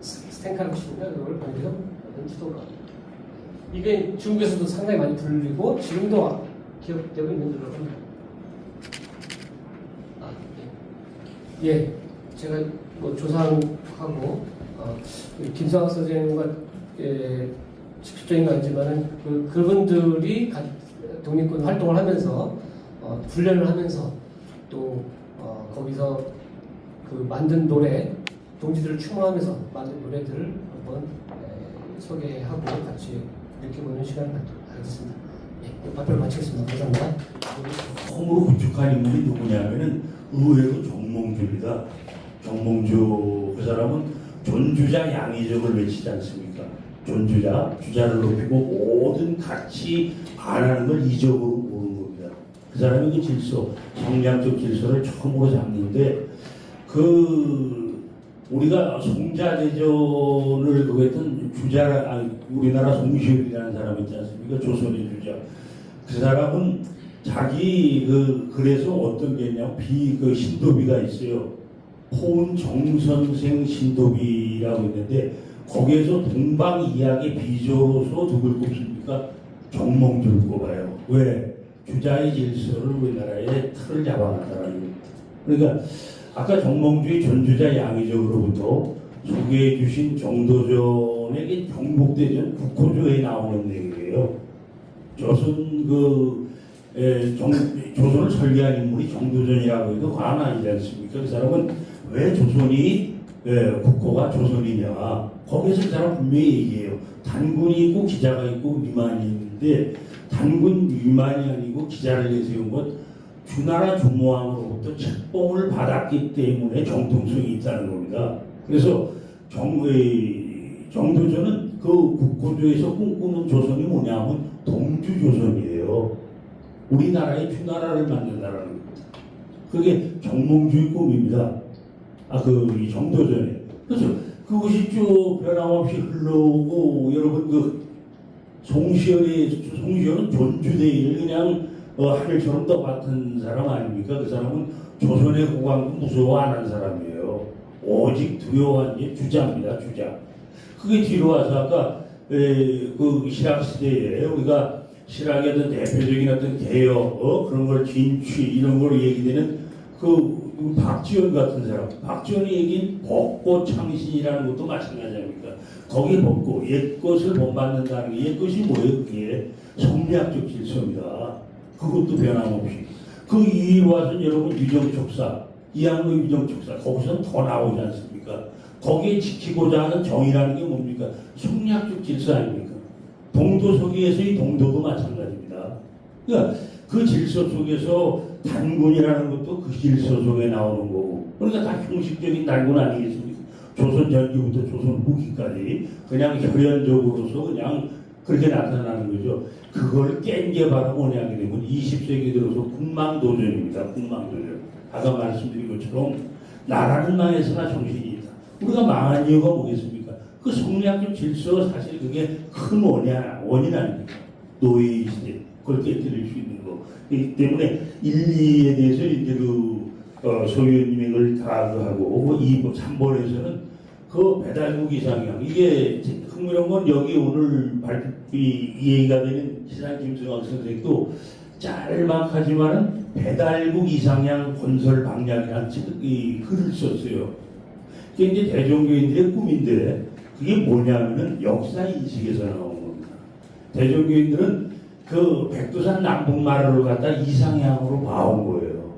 스탠카르치인가 그걸 보내서 추도가 이게 중국에서도 상당히 많이 불리고 지금도 기억되고 있는 노래라고 합니다. 예, 제가 조사하고 김성학 선생님과 직접적인 건 아니지만은 그분들이 독립군 활동을 하면서 훈련을 하면서 또 거기서 그 만든 노래, 동지들을 추모하면서 만든 노래들을 한번 소개하고 같이 느껴보는 시간을 갖겠습니다. 예, 발표를 마치겠습니다. 감사합니다. 처음으로 구축한 인물이 누구냐면은 의외로 정몽주입니다. 정몽주 그 사람은 존주자 양의적을 외치지 않습니까? 존주자, 주자를 높이고 모든 가치 반하는 걸 이적으로 보는 겁니다. 그 사람이 그 질서, 성량적 질서를 처음으로 잡는데 우리가 송자대전을 그랬던 우리나라 송시열이라는 사람 있지 않습니까? 조선의 주자. 그 사람은 자기 그래서 어떤 게 있냐면 신도비가 있어요. 포은 정선생 신도비라고 있는데 거기에서 동방 이야기 비조로서 누굴 꼽습니까? 정몽주를 꼽아요. 왜? 주자의 질서를 우리나라에 틀을 잡아놨다는 겁니다. 그러니까 아까 정몽주의 존주자 양의적으로부터 소개해 주신 정도전의 경복대전 국호조에 나오는 내용이에요. 조선을 설계한 인물이 정도전이라고 해도 과언 아니지 않습니까? 그 사람은 왜 조선이 국호가 조선이냐? 거기서 그 사람 분명히 얘기해요. 단군이 있고 기자가 있고 위만이 있는데 단군 위만이 아니고 기자를 내세운 것 주나라 조모왕으로부터 책봉을 받았기 때문에 정통성이 있다는 겁니다. 그래서 정도전은 그 국고조에서 꿈꾸는 조선이 뭐냐면 동주조선이에요. 우리나라의 주나라를 만든다는 겁니다. 그게 정몽주의 꿈입니다. 이 정도전에. 그래서 그것이 쭉 변함없이 흘러오고 여러분 송시열은 존주대일 그냥 하늘처럼 떠받은 사람 아닙니까? 그 사람은 조선의 국왕도 무서워 안 한 사람이에요. 오직 두려워한 게 주자입니다. 주자. 그게 뒤로 와서 아까 신학시대에 우리가 신학의 어떤 대표적인 어떤 개혁 그런 걸 진취 이런 걸 얘기되는 박지원 같은 사람. 박지원이 얘기한 벚꽃창신이라는 것도 마찬가지 아닙니까? 거기 벚꽃, 옛것을 본받는다는 게 옛것이 뭐예요? 그게 성리학적 질서입니다. 그것도 변함없이. 그 이후에 와서 여러분 유정촉사, 이항로 유정촉사, 거기서는 더 나오지 않습니까? 거기에 지키고자 하는 정의라는 게 뭡니까? 성리학적 질서 아닙니까? 동도서기에서의 동도도 마찬가지입니다. 그러니까 그 질서 속에서 단군이라는 것도 그 질서 속에 나오는 거고, 그러니까 다 형식적인 단군 아니겠습니까? 조선 전기부터 조선 후기까지 그냥 혈연적으로서 그냥 그렇게 나타나는 거죠. 그걸 깬 게 바로 뭐냐게 되면 20세기 들어서 국망도전입니다. 국망도전. 아까 말씀드린 것처럼 나라는 망해서나 정신이 있다. 우리가 망한 이유가 뭐겠습니까? 그 성리학적 질서 사실 그게 큰 원인 아닙니까? 노예 시대 그걸 깨뜨릴 수 있는 거. 그렇기 때문에 1, 2에 대해서 이제 소위원님이 그걸 다 하고 2번, 3번에서는 그 배달국 이상향 이게 흥미로운 건 여기 오늘 얘기가 되는 시상 김승학 선생도 짤막하지만은 배달국 이상향 건설 방향이라는 글을 썼어요. 그게 이제 대종교인들의 꿈인데 그게 뭐냐면은 역사 인식에서 나온 겁니다. 대종교인들은 그 백두산 남북마루를 갖다 이상향으로 봐온 거예요.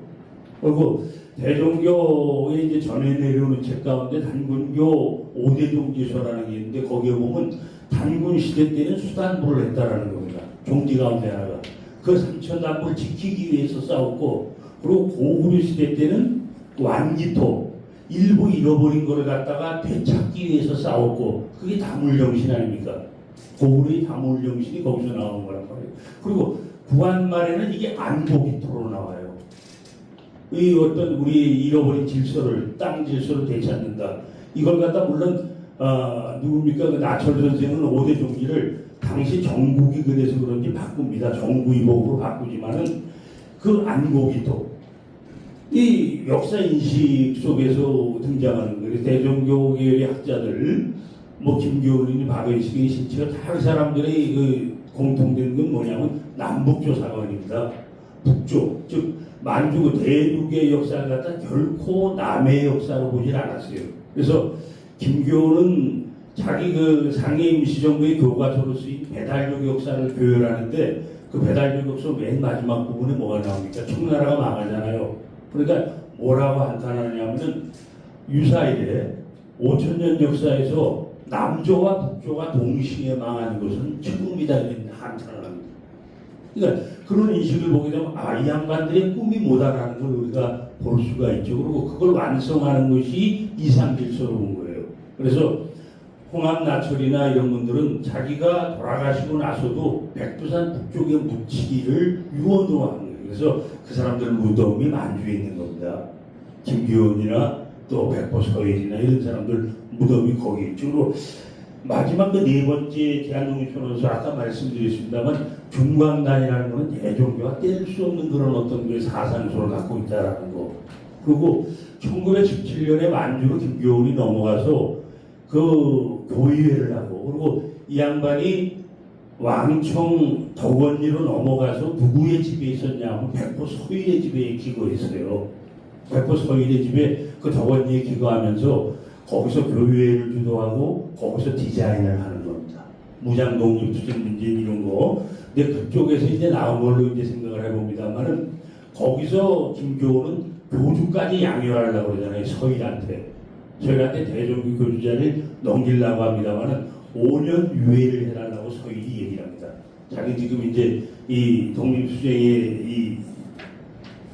그리고 대종교에 이제 전해 내려오는 책 가운데 단군교 5대 종지서라는 게 있는데 거기에 보면 단군 시대 때는 수단부를 했다라는 겁니다. 종지 가운데 하나가. 그 삼천단부를 지키기 위해서 싸웠고, 그리고 고구려 시대 때는 완기토, 일부 잃어버린 거를 갖다가 되찾기 위해서 싸웠고, 그게 다물정신 아닙니까? 고구려의 다물정신이 거기서 나오는 거란 말이에요. 그리고 구한 말에는 이게 안보기토로 나와요. 이 어떤 우리 잃어버린 질서를, 땅 질서를 되찾는다. 이걸 갖다 물론 누굽니까? 그 나철 선생은 5대 종지를 당시 정국이 그래서 그런지 바꿉니다. 정구이복으로 바꾸지만은 그 안고기도 이 역사 인식 속에서 등장하는 거예요. 대종교 계열의 학자들, 뭐 김교훈이니 박연식이 신치가 다 그 사람들의 그 공통된 건 뭐냐면 남북조 사관입니다. 북조, 즉 만주 대륙의 역사를 갖다 결코 남의 역사로 보질 않았어요. 그래서 김교훈은 자기 그 상해 임시정부의 교과서로 쓰인 배달력 역사를 교열하는데 그 그 배달 저격소 맨 마지막 부분에 뭐가 나옵니까? 청나라가 망하잖아요. 그러니까 뭐라고 한탄하냐면은 유사일에 5천년 역사에서 남조와 북조가 동시에 망하는 것은 지금이다 이런 한탄을 합니다. 그러니까 그런 인식을 보게 되면 이 양반들의 꿈이 뭐다라는 걸 우리가 볼 수가 있죠. 그리고 그걸 완성하는 것이 이상질서로운 거예요. 그래서 홍합나철이나 이런 분들은 자기가 돌아가시고 나서도 백두산 북쪽에 묻히기를 유언으로 하는 거예요. 그래서 그 사람들 무덤이 만주에 있는 겁니다. 김기훈이나 또 백보 서일이나 이런 사람들 무덤이 거기 있죠. 그리고 마지막 그 네 번째 대한독립선언서 아까 말씀드렸습니다만 중광단이라는 것은 대종교와 뗄 수 없는 그런 어떤 그 사상소를 갖고 있다라는 거. 그리고 1917년에 만주로 김교훈이 넘어가서 그 교의회를 하고 그리고 이 양반이 왕청 덕원리로 넘어가서 누구의 집에 있었냐 하면 백보 서일의 집에 기거했어요. 백보 서일의 집에 그 덕원리에 기거하면서 거기서 교회를 주도하고 거기서 디자인을 하는 겁니다. 무장 독립 투쟁 문제 이런 거. 근데 그쪽에서 이제 나온 걸로 이제 생각을 해봅니다만은 거기서 김교훈은 교주까지 양효하려고 그러잖아요. 서일한테 대종교 교주자를 넘기려고 합니다만은 5년 유예를 해달라고 서일이 얘기를 합니다. 자기 지금 이제 이 독립투쟁에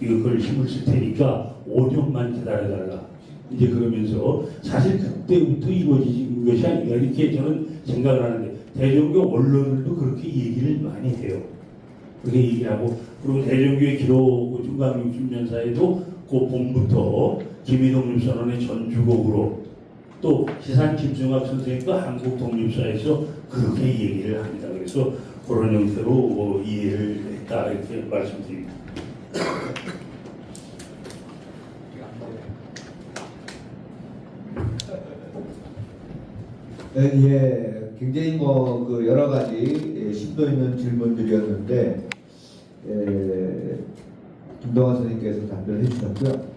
이걸 힘을 쓸 테니까 5년만 기다려달라. 이제 그러면서 사실 그때부터 이루어진 것이 아닌가 이렇게 저는 생각을 하는데 대종교 언론들도 그렇게 얘기를 많이 해요. 그렇게 얘기를 하고 그리고 대종교의 기록 중강 60년사에도 그 봄부터 김희독립선언의 전주곡으로 또 시산 김승학 선생님도 한국 독립사에서 그렇게 얘기를 합니다. 그래서 그런 형태로 이해를 했다 이렇게 말씀드립니다. 예, 굉장히 그 여러 가지 심도 있는 질문들이었는데 김동완 선생님께서 답변해 주셨고요.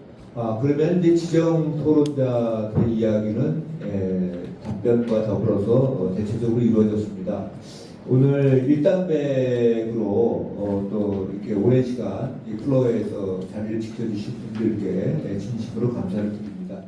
그러면 이제 지정 토론자들의 이야기는 답변과 더불어서 대체적으로 이루어졌습니다. 오늘 일당백으로 또 이렇게 오랜 시간 이 플로어에서 자리를 지켜주신 분들께 진심으로 감사를 드립니다.